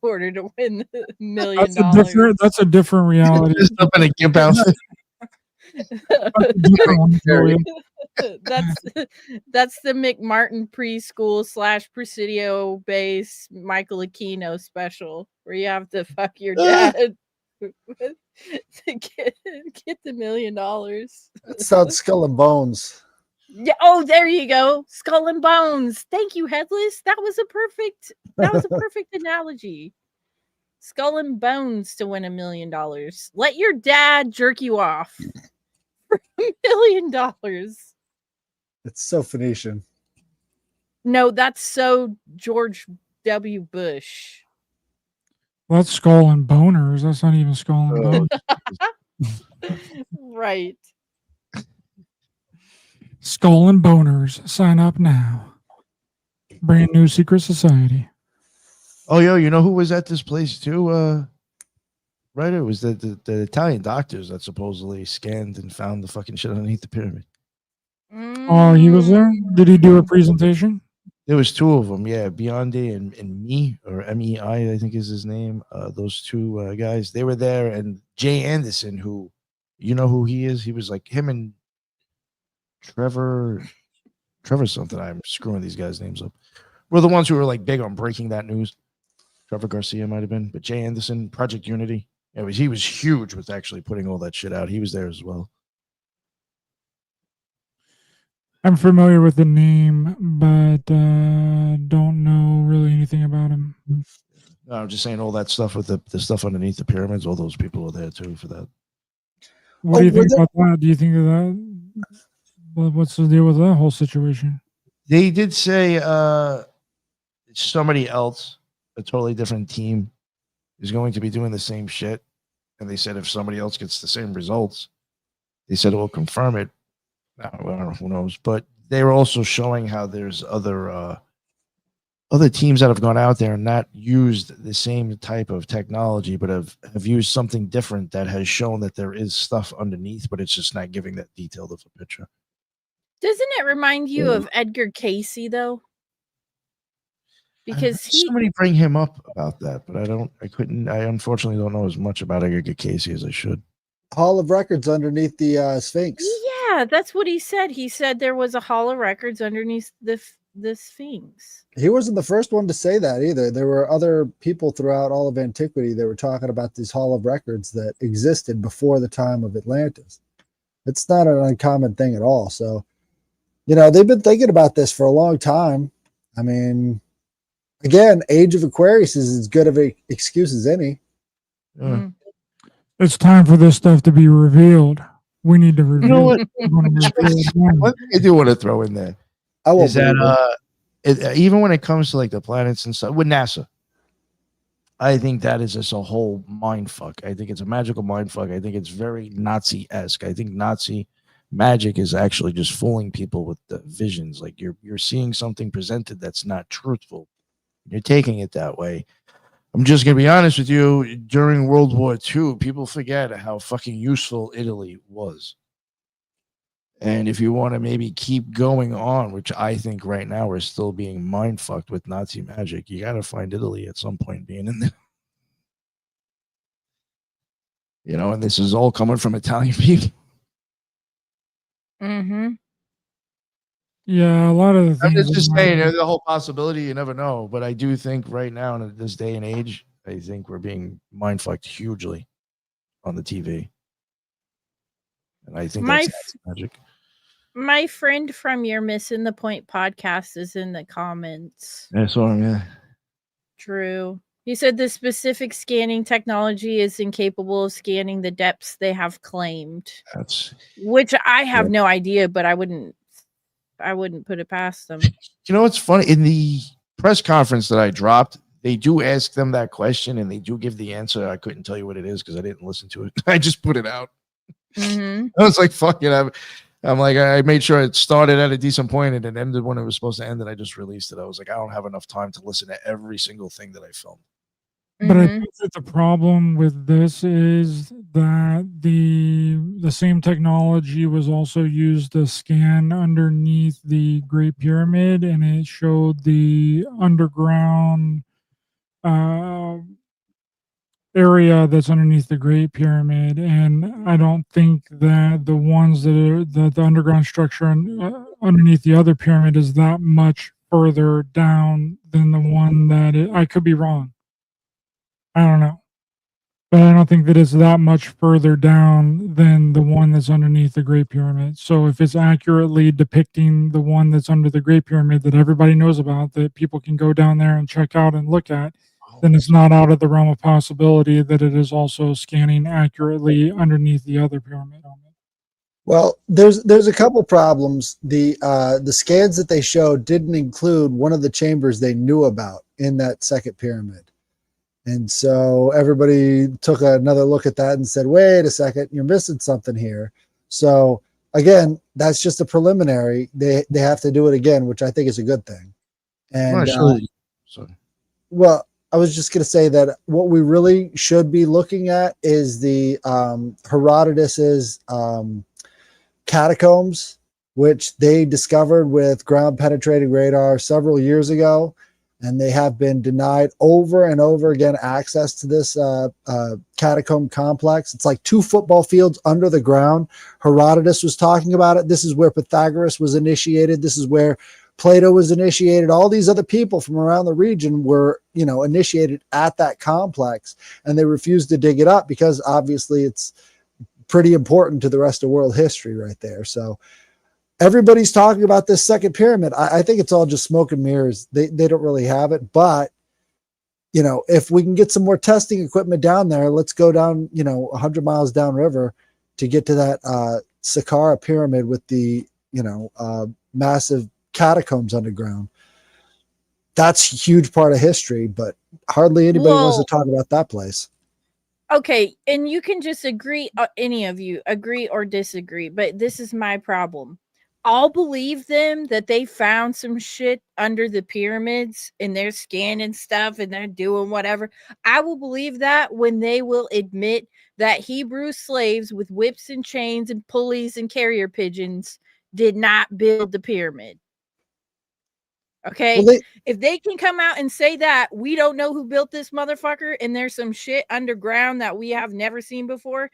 order to win $1 million. That's a different reality. Just up in a gimp outfit. That's the McMartin preschool / Presidio base Michael Aquino special where you have to fuck your dad to get the $1 million. That sounds Skull and Bones. Yeah. Oh, there you go. Skull and Bones. Thank you, Headless. That was a perfect analogy. Skull and Bones to win $1 million. Let your dad jerk you off for $1 million. It's so Phoenician. No, that's so George W. Bush. Well, that's Skull and Boners. That's not even Skull and Bones. Right. Skull and Boners. Sign up now. Brand new secret society. Oh, yo, you know who was at this place too? Right, it was the Italian doctors that supposedly scanned and found the fucking shit underneath the pyramid. Oh, he was there? Did he do a presentation? There was 2 of them, yeah, Biondi and Me, or MEI, I think is his name. Those 2 guys, they were there, and Jay Anderson, who, you know who he is? He was like him and Trevor something. I'm screwing these guys' names up. Were the ones who were like big on breaking that news. Trevor Garcia might have been, but Jay Anderson, Project Unity. He was huge with actually putting all that shit out. He was there as well. I'm familiar with the name, but don't know really anything about him. No, I'm just saying all that stuff with the stuff underneath the pyramids. All those people are there too for that. What Oh, do you were think there- about that? Do you think that what's the deal with that whole situation? They did say somebody else, a totally different team, is going to be doing the same shit. And they said if somebody else gets the same results, they said it will confirm it. I don't know, who knows? But they were also showing how there's other teams that have gone out there and not used the same type of technology, but have used something different that has shown that there is stuff underneath, but it's just not giving that detailed of a picture. Doesn't it remind you of Edgar Casey though? Because somebody bring him up about that, but I unfortunately don't know as much about Edgar Casey as I should. Hall of Records underneath the Sphinx. Yeah, that's what he said. He said there was a Hall of Records underneath the Sphinx. He wasn't the first one to say that either. There were other people throughout all of antiquity that were talking about these Hall of Records that existed before the time of Atlantis. It's not an uncommon thing at all. So, they've been thinking about this for a long time. I mean, again, Age of Aquarius is as good of an excuse as any. It's time for this stuff to be revealed. We need to reveal. You know what? One One thing I do want to throw in there is that even when it comes to like the planets and stuff with NASA, I think that is just a whole mind fuck. I think it's a magical mind fuck. I think it's very Nazi-esque. I think Nazi magic is actually just fooling people with the visions. Like you're seeing something presented that's not truthful. You're taking it that way. I'm just going to be honest with you. During World War II, people forget how fucking useful Italy was. And if you want to maybe keep going on, which I think right now we're still being mind fucked with Nazi magic, you got to find Italy at some point being in there. And this is all coming from Italian people. Mm-hmm. Yeah, a lot of the I'm things. just saying, there's a whole possibility. You never know. But I do think right now, in this day and age, I think we're being mind fucked hugely on the TV. And I think that's magic. My friend from your Missing the Point podcast is in the comments. I saw him, yeah. True. He said the specific scanning technology is incapable of scanning the depths they have claimed. Which I have no idea, but I wouldn't put it past them. You know what's funny? In the press conference that I dropped, they do ask them that question and they do give the answer. I couldn't tell you what it is because I didn't listen to it. I just put it out. Mm-hmm. I was like, fuck it. I'm like, I made sure it started at a decent point and it ended when it was supposed to end, and I just released it. I was like, I don't have enough time to listen to every single thing that I filmed. But I think that the problem with this is that the same technology was also used to scan underneath the Great Pyramid, and it showed the underground area that's underneath the Great Pyramid. And I don't think that the ones that the underground structure underneath the other pyramid is that much further down than the one that I could be wrong. I don't know. But I don't think that it's that much further down than the one that's underneath the Great Pyramid. So if it's accurately depicting the one that's under the Great Pyramid that everybody knows about, that people can go down there and check out and look at, then it's not out of the realm of possibility that it is also scanning accurately underneath the other pyramid. Well, there's a couple problems. The scans that they showed didn't include one of the chambers they knew about in that second pyramid. And so everybody took another look at that and said, wait a second, you're missing something here. So again, that's just a preliminary. They have to do it again, which I think is a good thing. And well, I was just going to say that what we really should be looking at is the Herodotus's catacombs, which they discovered with ground penetrating radar several years ago. And they have been denied over and over again access to this catacomb complex. It's like 2 football fields under the ground. Herodotus was talking about it. This is where Pythagoras was initiated. This is where Plato was initiated. All these other people from around the region were, initiated at that complex, and they refused to dig it up because obviously it's pretty important to the rest of world history right there. So everybody's talking about this second pyramid. I think it's all just smoke and mirrors. They don't really have it, but if we can get some more testing equipment down there, let's go down, 100 miles downriver to get to that Saqqara pyramid with the, massive catacombs underground. That's a huge part of history, but hardly anybody wants to talk about that place. Okay, and you can just agree, any of you agree or disagree, but this is my problem. I'll believe them that they found some shit under the pyramids and they're scanning stuff and they're doing whatever. I will believe that when they will admit that Hebrew slaves with whips and chains and pulleys and carrier pigeons did not build the pyramid. Okay, if they can come out and say that we don't know who built this motherfucker and there's some shit underground that we have never seen before,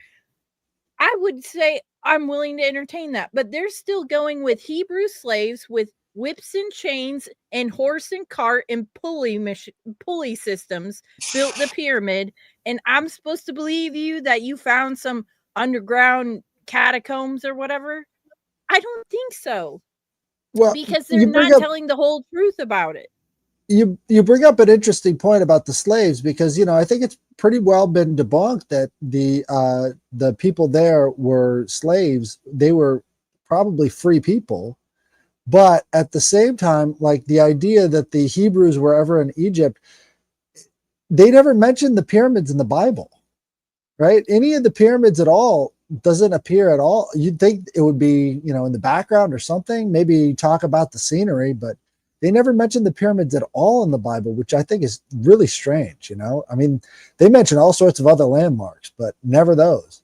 I would say I'm willing to entertain that. But they're still going with Hebrew slaves with whips and chains and horse and cart and pulley systems built the pyramid. And I'm supposed to believe you that you found some underground catacombs or whatever? I don't think so. Well, because they're not telling the whole truth about it. You bring up an interesting point about the slaves because I think it's pretty well been debunked that the people there were slaves. They were probably free people, but at the same time, like the idea that the Hebrews were ever in Egypt, they never mentioned the pyramids in the Bible, right? Any of the pyramids at all doesn't appear at all. You'd think it would be, in the background or something, maybe talk about the scenery, but they never mentioned the pyramids at all in the Bible, which I think is really strange. I mean, they mention all sorts of other landmarks, but never those.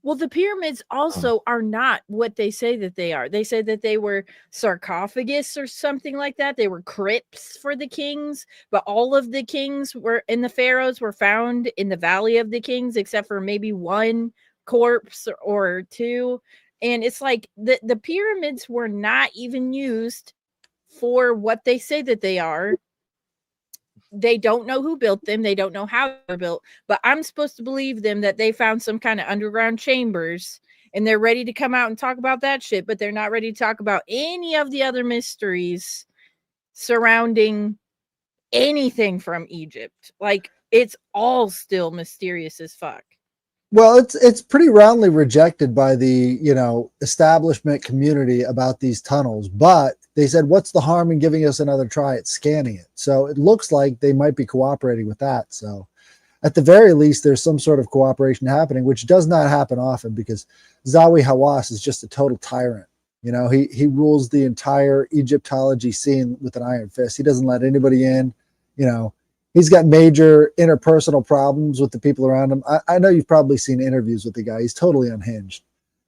Well, the pyramids also are not what they say that they are. They said that they were sarcophagus or something like that. They were crypts for the kings, but all of the kings and the pharaohs were found in the Valley of the Kings, except for maybe one corpse or two. And it's like the pyramids were not even used for what they say that they are. They don't know who built them. They don't know how they're built, but I'm supposed to believe them that they found some kind of underground chambers and they're ready to come out and talk about that shit, but they're not ready to talk about any of the other mysteries surrounding anything from Egypt. Like, it's all still mysterious as fuck. Well, it's pretty roundly rejected by the establishment community about these tunnels, but they said, what's the harm in giving us another try at scanning it? So it looks like they might be cooperating with that. So at the very least, there's some sort of cooperation happening, which does not happen often because Zawi Hawass is just a total tyrant. He rules the entire Egyptology scene with an iron fist. He doesn't let anybody in. He's got major interpersonal problems with the people around him. I know you've probably seen interviews with the guy. He's totally unhinged,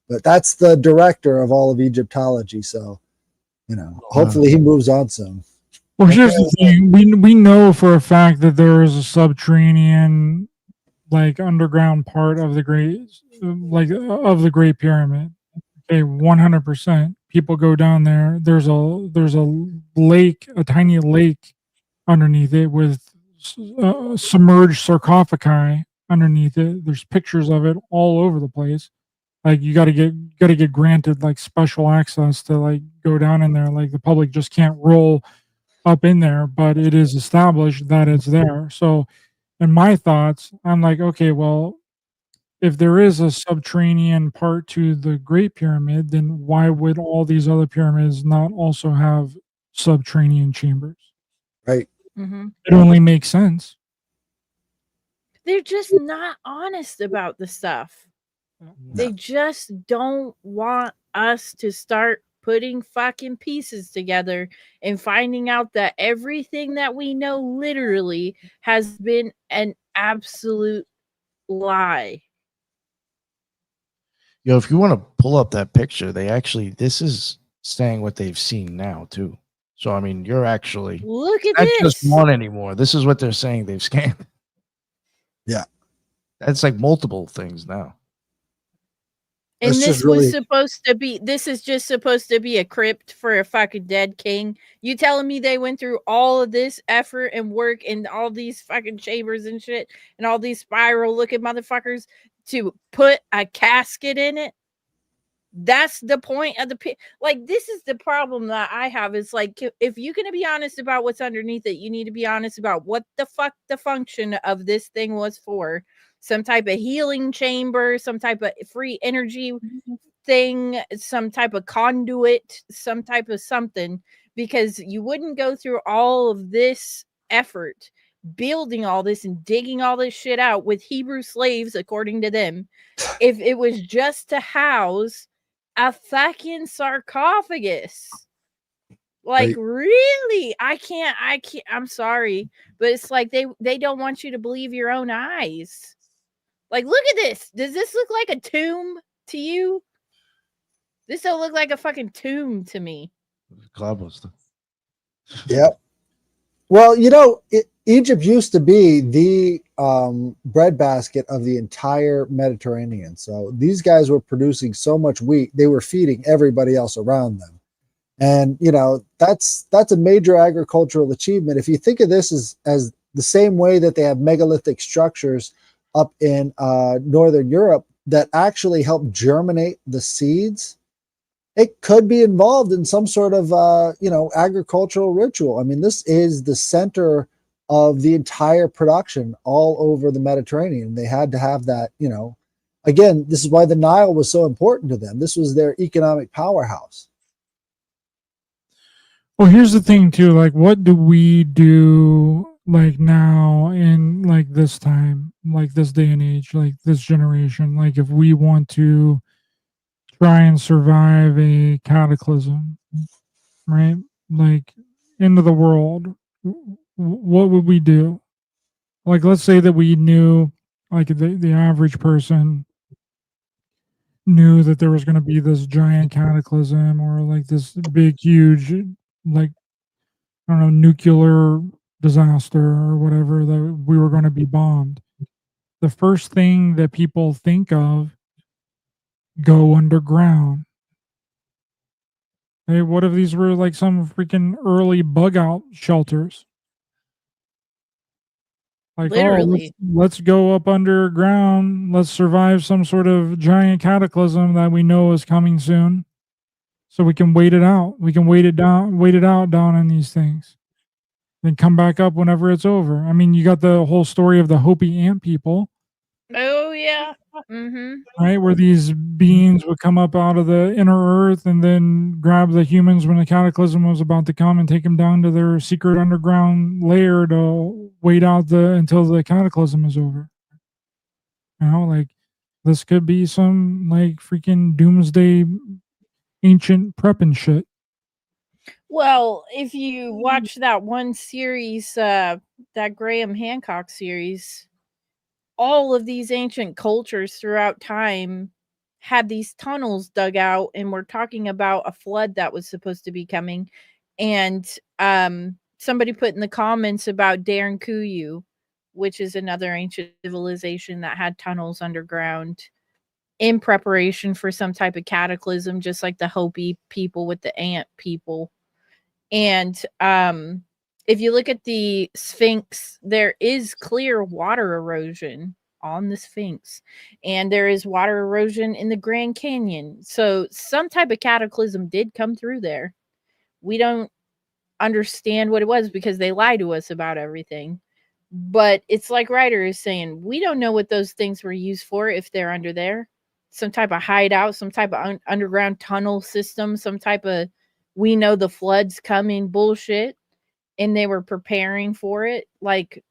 but that's the director of all of Egyptology. So, hopefully he moves on soon. Well, here's the thing. We know for a fact that there is a subterranean, like underground part of the Great Pyramid. Okay, 100%. People go down there. There's a lake, a tiny lake underneath it with submerged sarcophagi underneath it. There's pictures of it all over the place. Like, you got to get granted like special access to like go down in there. Like, the public just can't roll up in there, but it is established that it's there. So in my thoughts, I'm like, okay, well, if there is a subterranean part to the Great Pyramid, then why would all these other pyramids not also have subterranean chambers? Right. Mm-hmm. It only makes sense. They're just not honest about the stuff. No. They just don't want us to start putting fucking pieces together and finding out that everything that we know literally has been an absolute lie. If you want to pull up that picture, this is saying what they've seen now too. So I mean, you're actually look at not this. Just one anymore. This is what they're saying they've scanned. Yeah, that's like multiple things now. And this was supposed to be. This is just supposed to be a crypt for a fucking dead king. You telling me they went through all of this effort and work and all these fucking chambers and shit and all these spiral looking motherfuckers to put a casket in it? That's the point of like, this is the problem that I have, is like, if you're going to be honest about what's underneath it, you need to be honest about what the fuck the function of this thing was for. Some type of healing chamber, some type of free energy thing, some type of conduit, some type of something, because you wouldn't go through all of this effort building all this and digging all this shit out with Hebrew slaves, according to them, if it was just to house a fucking sarcophagus. Like, really? I can't, I'm sorry, but it's like they don't want you to believe your own eyes. Like, look at this. Does this look like a tomb to you? This don't look like a fucking tomb to me. Cloudbuster. Yep. Well, Egypt used to be the breadbasket of the entire Mediterranean. So these guys were producing so much wheat, they were feeding everybody else around them. And that's a major agricultural achievement. If you think of this as the same way that they have megalithic structures up in Northern Europe that actually help germinate the seeds, it could be involved in some sort of agricultural ritual. I mean, this is the center of the entire production all over the Mediterranean. They had to have that. Again, this is why the Nile was so important to them. This was their economic powerhouse. Well, here's the thing too, like, what do we do, like, now in, like, this time, like, this day and age, like, this generation, like, if we want to try and survive a cataclysm, right? Like, into the world, what would we do? Like, let's say that we knew, like, the average person knew that there was going to be this giant cataclysm, or like this big, huge, like, I don't know, nuclear disaster or whatever, that we were going to be bombed. The first thing that people think of, go underground. Hey, what if these were like some freaking early bug out shelters? Like, Literally. let's go up underground. Let's survive some sort of giant cataclysm that we know is coming soon, so we can wait it out. We can wait it out down in these things, then come back up whenever it's over. I mean, you got the whole story of the Hopi ant people, Oh yeah. Mm-hmm. right? Where these beings would come up out of the inner earth and then grab the humans when the cataclysm was about to come and take them down to their secret underground lair to wait out until the cataclysm is over. Like, this could be some, like, freaking doomsday ancient prep and shit. Well, if you watch that one series, that Graham Hancock series, all of these ancient cultures throughout time had these tunnels dug out, and we're talking about a flood that was supposed to be coming. And somebody put in the comments about Darren Kuyu, which is another ancient civilization that had tunnels underground in preparation for some type of cataclysm, just like the Hopi people with the ant people. And if you look at the Sphinx, there is clear water erosion on the Sphinx, and there is water erosion in the Grand Canyon. So some type of cataclysm did come through there. We don't understand what it was because they lie to us about everything. But it's like Ryder is saying, we don't know what those things were used for if they're under there. Some type of hideout, some type of underground tunnel system, some type of, we know the flood's coming bullshit, and they were preparing for it. Like,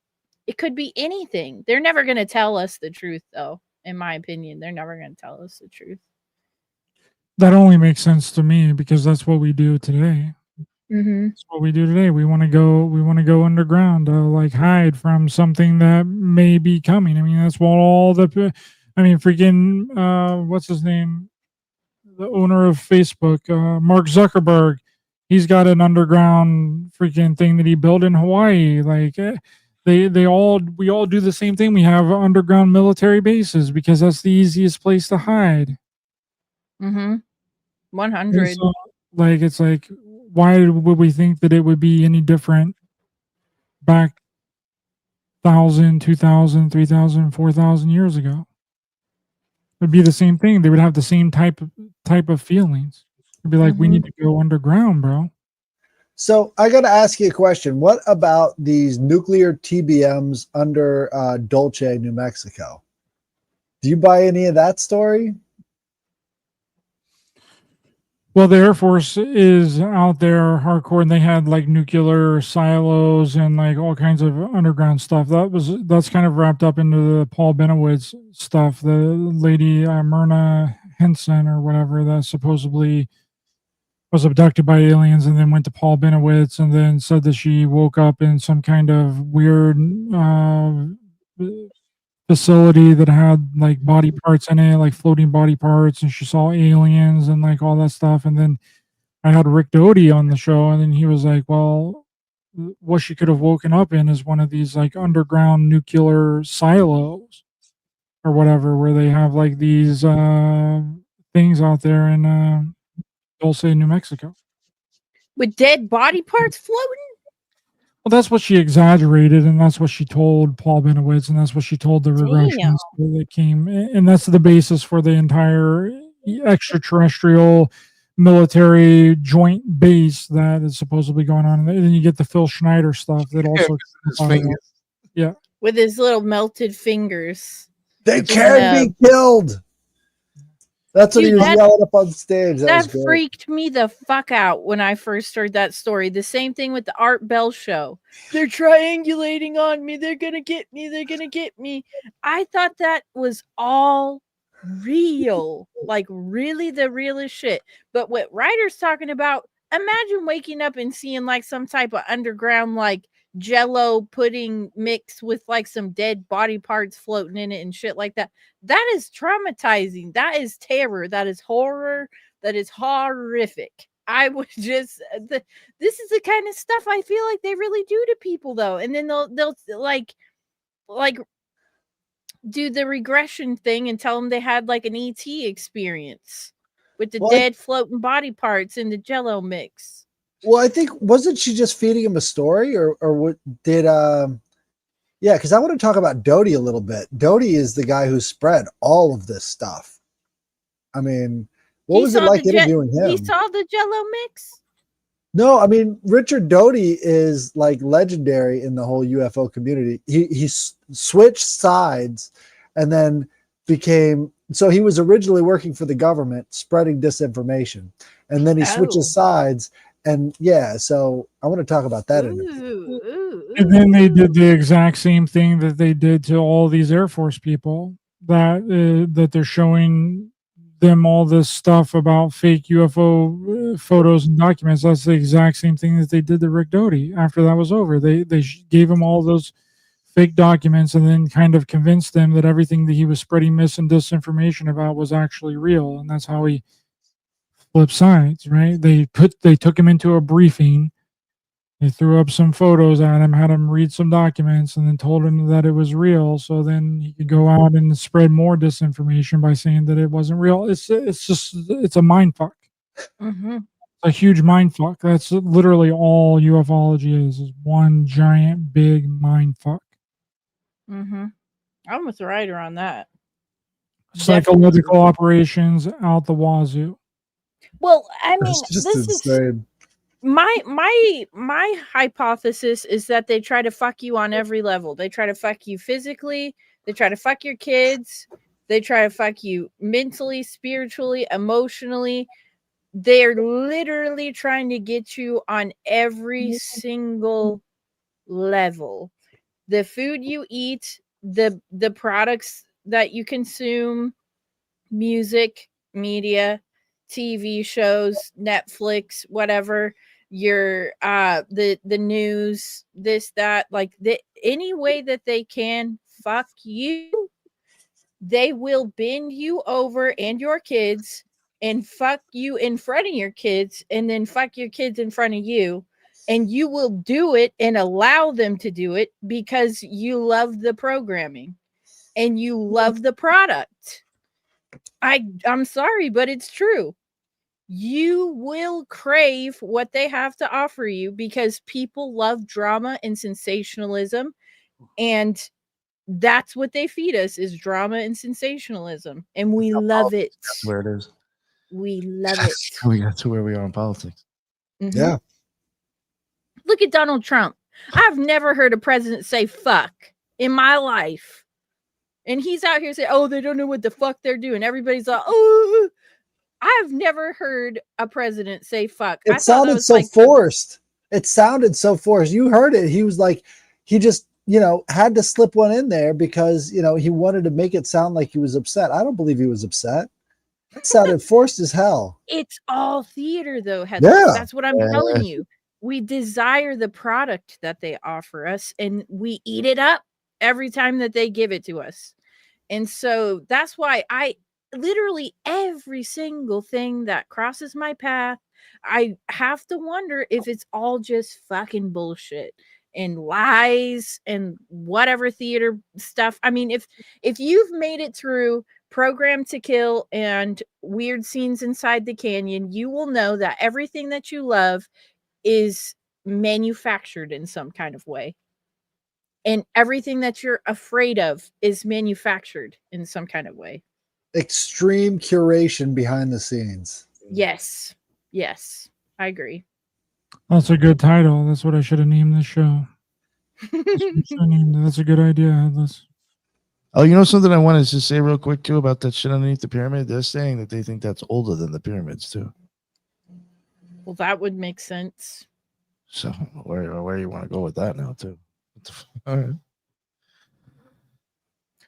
it could be anything. They're never going to tell us the truth, though. In my opinion, they're never going to tell us the truth. That only makes sense to me because that's what we do today. Mm-hmm. That's what we do today. We want to go underground to, like, hide from something that may be coming. I mean, that's what freaking, what's his name? The owner of Facebook, Mark Zuckerberg, he's got an underground freaking thing that he built in Hawaii. Like, we all do the same thing. We have underground military bases because that's the easiest place to hide. Mm-hmm. 100. So, like, it's like, why would we think that it would be any different back 1,000, 2,000, 3,000, 4,000 years ago? It'd be the same thing. They would have the same type of feelings. It'd be like, we need to go underground, bro. So I got to ask you a question. What about these nuclear TBMs under Dulce, New Mexico? Do you buy any of that story? Well, the Air Force is out there hardcore, and they had like nuclear silos and like all kinds of underground stuff. That's kind of wrapped up into the Paul Benowitz stuff. The lady Myrna Henson or whatever that supposedly was abducted by aliens and then went to Paul Benowitz and then said that she woke up in some kind of weird facility that had like body parts in it, like floating body parts, and she saw aliens and like all that stuff. And then I had Rick Doty on the show, and then he was like, "Well, what she could have woken up in is one of these like underground nuclear silos or whatever, where they have like these things out there in Dulce, New Mexico." With dead body parts floating? Well, that's what she exaggerated, and that's what she told Paul Benowitz, and that's what she told the regressionists that came, and that's the basis for the entire extraterrestrial military joint base that is supposedly going on. And then you get the Phil Schneider stuff that also, yeah, with his little melted fingers. They can be killed. That's what he was yelling up on stage. That freaked me the fuck out when I first heard that story. The same thing with the Art Bell show. They're triangulating on me. They're going to get me. They're going to get me. I thought that was all real. Like really the realest shit. But what Ryder's talking about, imagine waking up and seeing like some type of underground like Jello pudding mix with like some dead body parts floating in it and shit like that. That is traumatizing. That is terror. That is horror. That is horrific. I would just this is the kind of stuff I feel like they really do to people though. And then they'll like do the regression thing and tell them they had like an ET experience with the dead floating body parts in the Jello mix. Well, I think wasn't she just feeding him a story, or what did yeah, because I want to talk about Doty a little bit. Doty is the guy who spread all of this stuff. I mean, what was it like interviewing him? He saw the Jello mix? No, I mean, Richard Doty is like legendary in the whole UFO community. He switched sides and then became, so he was originally working for the government spreading disinformation, and then he switches sides. And yeah, so I want to talk about that. And then they did the exact same thing that they did to all these Air Force people that they're showing them all this stuff about fake UFO photos and documents. That's the exact same thing that they did to Rick Doty after that was over. They gave him all those fake documents and then kind of convinced them that everything that he was spreading mis and disinformation about was actually real. And that's how he flip sides, right? They took him into a briefing. They threw up some photos at him, had him read some documents, and then told him that it was real. So then he could go out and spread more disinformation by saying that it wasn't real. It's a mind fuck. Mm-hmm. It's a huge mind fuck. That's literally all ufology is one giant big mind fuck. Mm-hmm. I'm with Ryder on that. Psychological operations out the wazoo. Well, I mean, this insane. My hypothesis is that they try to fuck you on every level. They try to fuck you physically. They try to fuck your kids. They try to fuck you mentally, spiritually, emotionally. They're literally trying to get you on every single level. The food you eat, the products that you consume, music, media, TV shows, Netflix, whatever, your the news, this, that, like any way that they can fuck you, they will bend you over and your kids and fuck you in front of your kids and then fuck your kids in front of you. And you will do it and allow them to do it because you love the programming and you love the product. I'm sorry, but it's true. You will crave what they have to offer you because people love drama and sensationalism, and that's what they feed us, is drama and sensationalism, and we love it. That's where it is. We love it. We got to where we are in politics. Mhm. Yeah. Look at Donald Trump. I've never heard a president say fuck in my life. And he's out here saying, oh, they don't know what the fuck they're doing. Everybody's like, oh, I've never heard a president say fuck. It sounded so like forced. It sounded so forced. You heard it. He was like, he just, had to slip one in there because, he wanted to make it sound like he was upset. I don't believe he was upset. It sounded forced as hell. It's all theater, though, Heather. Yeah. That's what I'm telling you. We desire the product that they offer us, and we eat it up every time that they give it to us. And so that's why I literally every single thing that crosses my path, I have to wonder if it's all just fucking bullshit and lies and whatever theater stuff. I mean, if you've made it through Program to Kill and Weird Scenes Inside the Canyon, you will know that everything that you love is manufactured in some kind of way. And everything that you're afraid of is manufactured in some kind of way. Extreme curation behind the scenes. Yes. Yes. I agree. That's a good title. That's what I should have named this show. That's a good idea, Headless. Oh, you know something I wanted to say real quick too about that shit underneath the pyramid? They're saying that they think that's older than the pyramids too. Well, that would make sense. So where you want to go with that now too? All right.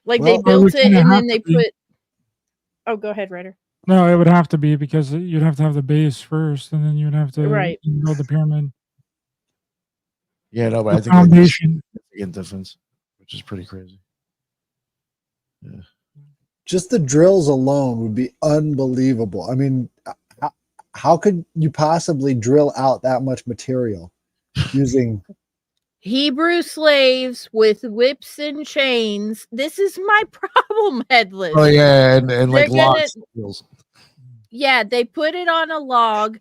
Like Well, they built it and then they be. put. Oh, go ahead, Ryder. No, it would have to be because you'd have to have the base first, and then you'd have to Right. build the pyramid. Yeah, no, but The I think foundation. that's a significant difference, which is pretty crazy. Yeah. Just the drills alone would be unbelievable. I mean, how could you possibly drill out that much material using Hebrew slaves with whips and chains. This is my problem, Headless. Oh yeah, and like They're gonna- logs. Skills. Yeah, they put it on a log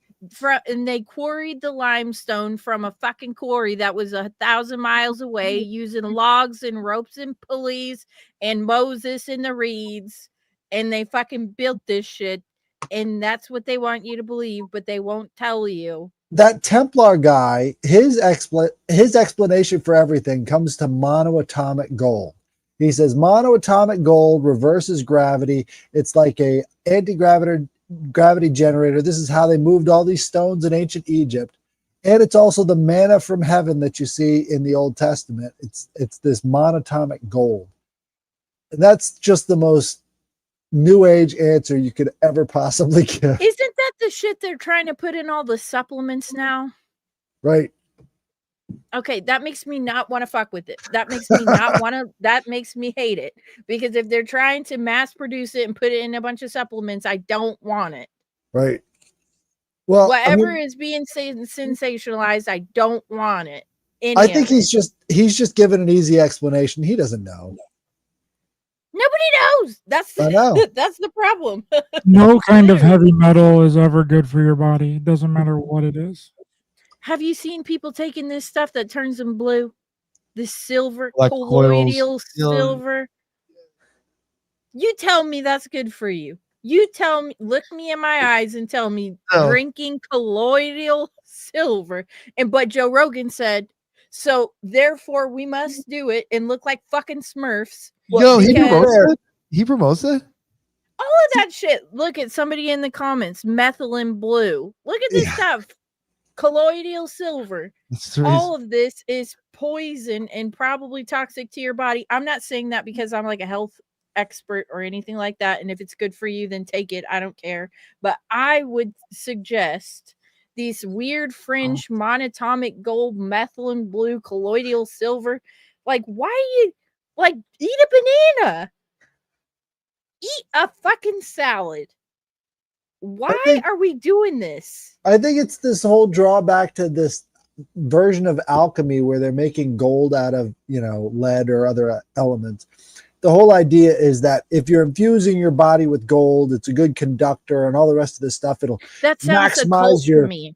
and they quarried the limestone from a fucking quarry that was 1,000 miles away using logs and ropes and pulleys and Moses and the reeds. And they fucking built this shit. And that's what they want you to believe, but they won't tell you. that Templar guy? His explanation for everything comes to monoatomic gold. He says monoatomic gold reverses gravity. It's like a anti-gravity generator. This is how they moved all these stones in ancient Egypt. And it's also the manna from heaven that you see in the Old Testament. It's this monatomic gold. And that's just the most new age answer you could ever possibly give. Isn't that the shit they're trying to put in all the supplements now? Right. Okay, that makes me not want to fuck with it. That makes me not want to, that makes me hate it. Because if they're trying to mass produce it and put it in a bunch of supplements, I don't want it. Right. Well, Whatever is being sensationalized, I don't want it. I think he's just given an easy explanation. He doesn't know. Nobody knows. I know. That's the problem. No kind of heavy metal is ever good for your body. It doesn't matter what it is. Have you seen people taking this stuff that turns them blue? This silver, Like colloidal coils. silver. You tell me that's good for you. You tell me, look me in my eyes and tell me No. drinking colloidal silver. But Joe Rogan said, so therefore we must do it and look like fucking Smurfs. Yo, he because- promotes that? He promotes that? All of that shit. Look at somebody in the comments. Methylene blue. Look at this Yeah. stuff. Colloidal silver. That's the All of this is poison and probably toxic to your body. I'm not saying that because I'm like a health expert or anything like that. And if it's good for you, then take it. I don't care. But I would suggest these weird fringe monatomic gold, methylene blue, colloidal silver. Like, why you like eat a banana? Eat a fucking salad. Why think- are we doing this? I think it's this whole drawback to this version of alchemy where they're making gold out of, lead or other elements. The whole idea is that if you're infusing your body with gold, it's a good conductor and all the rest of this stuff. It'll That sounds maximize occult your- to me.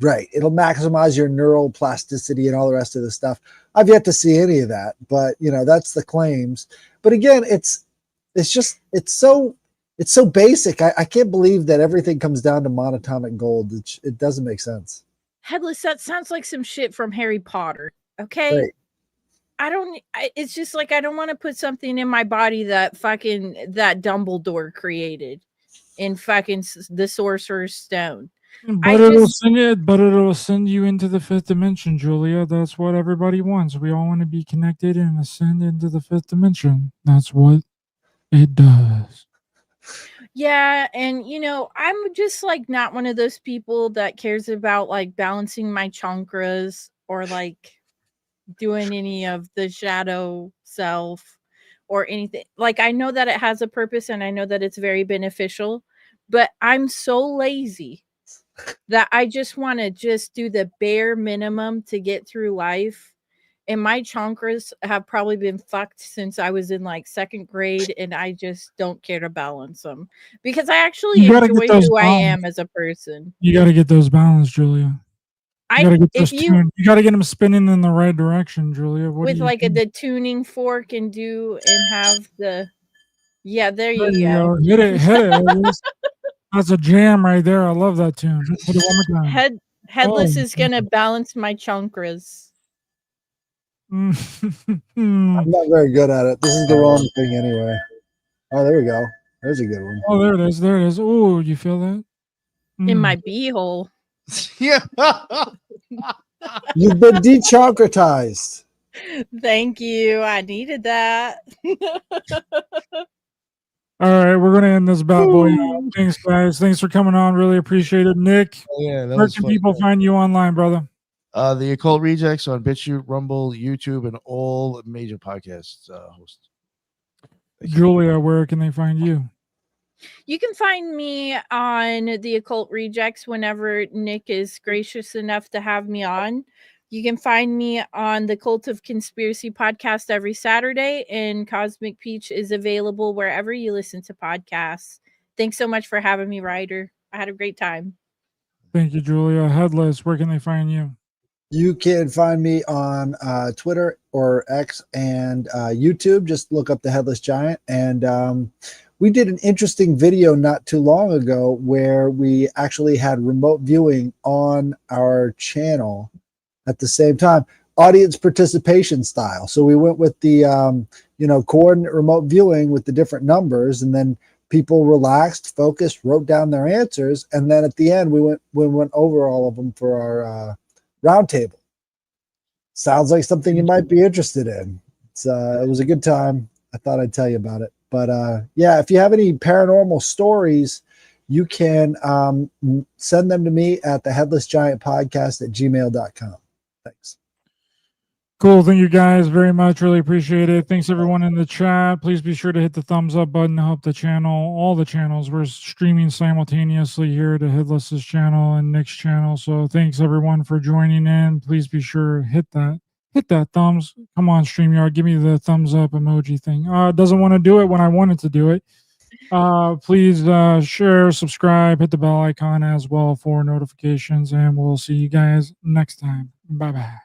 Right. It'll maximize your neural plasticity and all the rest of the stuff. I've yet to see any of that, but that's the claims. But again, it's so basic. I can't believe that everything comes down to monatomic gold. It doesn't make sense. Headless, that sounds like some shit from Harry Potter. Okay. Right. It's just like, I don't want to put something in my body that Dumbledore created in fucking the Sorcerer's Stone. But it'll send you into the fifth dimension, Julia. That's what everybody wants. We all want to be connected and ascend into the fifth dimension. That's what it does. Yeah, and I'm just like not one of those people that cares about like balancing my chakras or like doing any of the shadow self or anything. Like, I know that it has a purpose and I know that it's very beneficial, but I'm so lazy that I just want to just do the bare minimum to get through life. And my chakras have probably been fucked since I was in like second grade, and I just don't care to balance them because I actually enjoy who I am as a person. You got to get those balanced, Julia. You got to get those tuned. You got to get them spinning in the right direction, Julia. With like the tuning fork and have the there you go. Hit it. That's a jam right there. I love that tune. Put it one more time. Headless is gonna balance my chakras. I'm not very good at it. This is the wrong thing anyway. Oh, there we go. There's a good one. Oh, there it is. There it is. Oh, you feel that? In my beehole. Yeah. You've been dechakratized. Thank you. I needed that. All right, we're gonna end this bad boy. Thanks, guys. Thanks for coming on. Really appreciate it, Nick. Where can people find you online, brother? The Occult Rejects on BitChute, Rumble, YouTube, and all major podcast hosts. Julia, where can they find you? You can find me on the Occult Rejects whenever Nick is gracious enough to have me on. You can find me on the Cult of Conspiracy podcast every Saturday, and Cosmic Peach is available wherever you listen to podcasts. Thanks so much for having me, Ryder. I had a great time. Thank you, Julia. Headless, where can they find you? You can find me on Twitter or X and YouTube. Just look up the Headless Giant. And we did an interesting video not too long ago where we actually had remote viewing on our channel at the same time, audience participation style. So we went with the coordinate remote viewing with the different numbers, and then people relaxed, focused, wrote down their answers, and then at the end we went over all of them for our roundtable. Sounds like something you might be interested in. It was a good time. I thought I'd tell you about it. But yeah, if you have any paranormal stories, you can send them to me at the headlessgiantpodcast@gmail.com. Thanks. Cool. Thank you guys very much. Really appreciate it. Thanks everyone in the chat. Please be sure to hit the thumbs up button to help the channel, all the channels. We're streaming simultaneously here to Headless's channel and Nick's channel. So thanks everyone for joining in. Please be sure to hit that thumbs. Come on, StreamYard. Give me the thumbs up emoji thing. It doesn't want to do it when I wanted to do it. Please share, subscribe, hit the bell icon as well for notifications, and we'll see you guys next time. Bye-bye.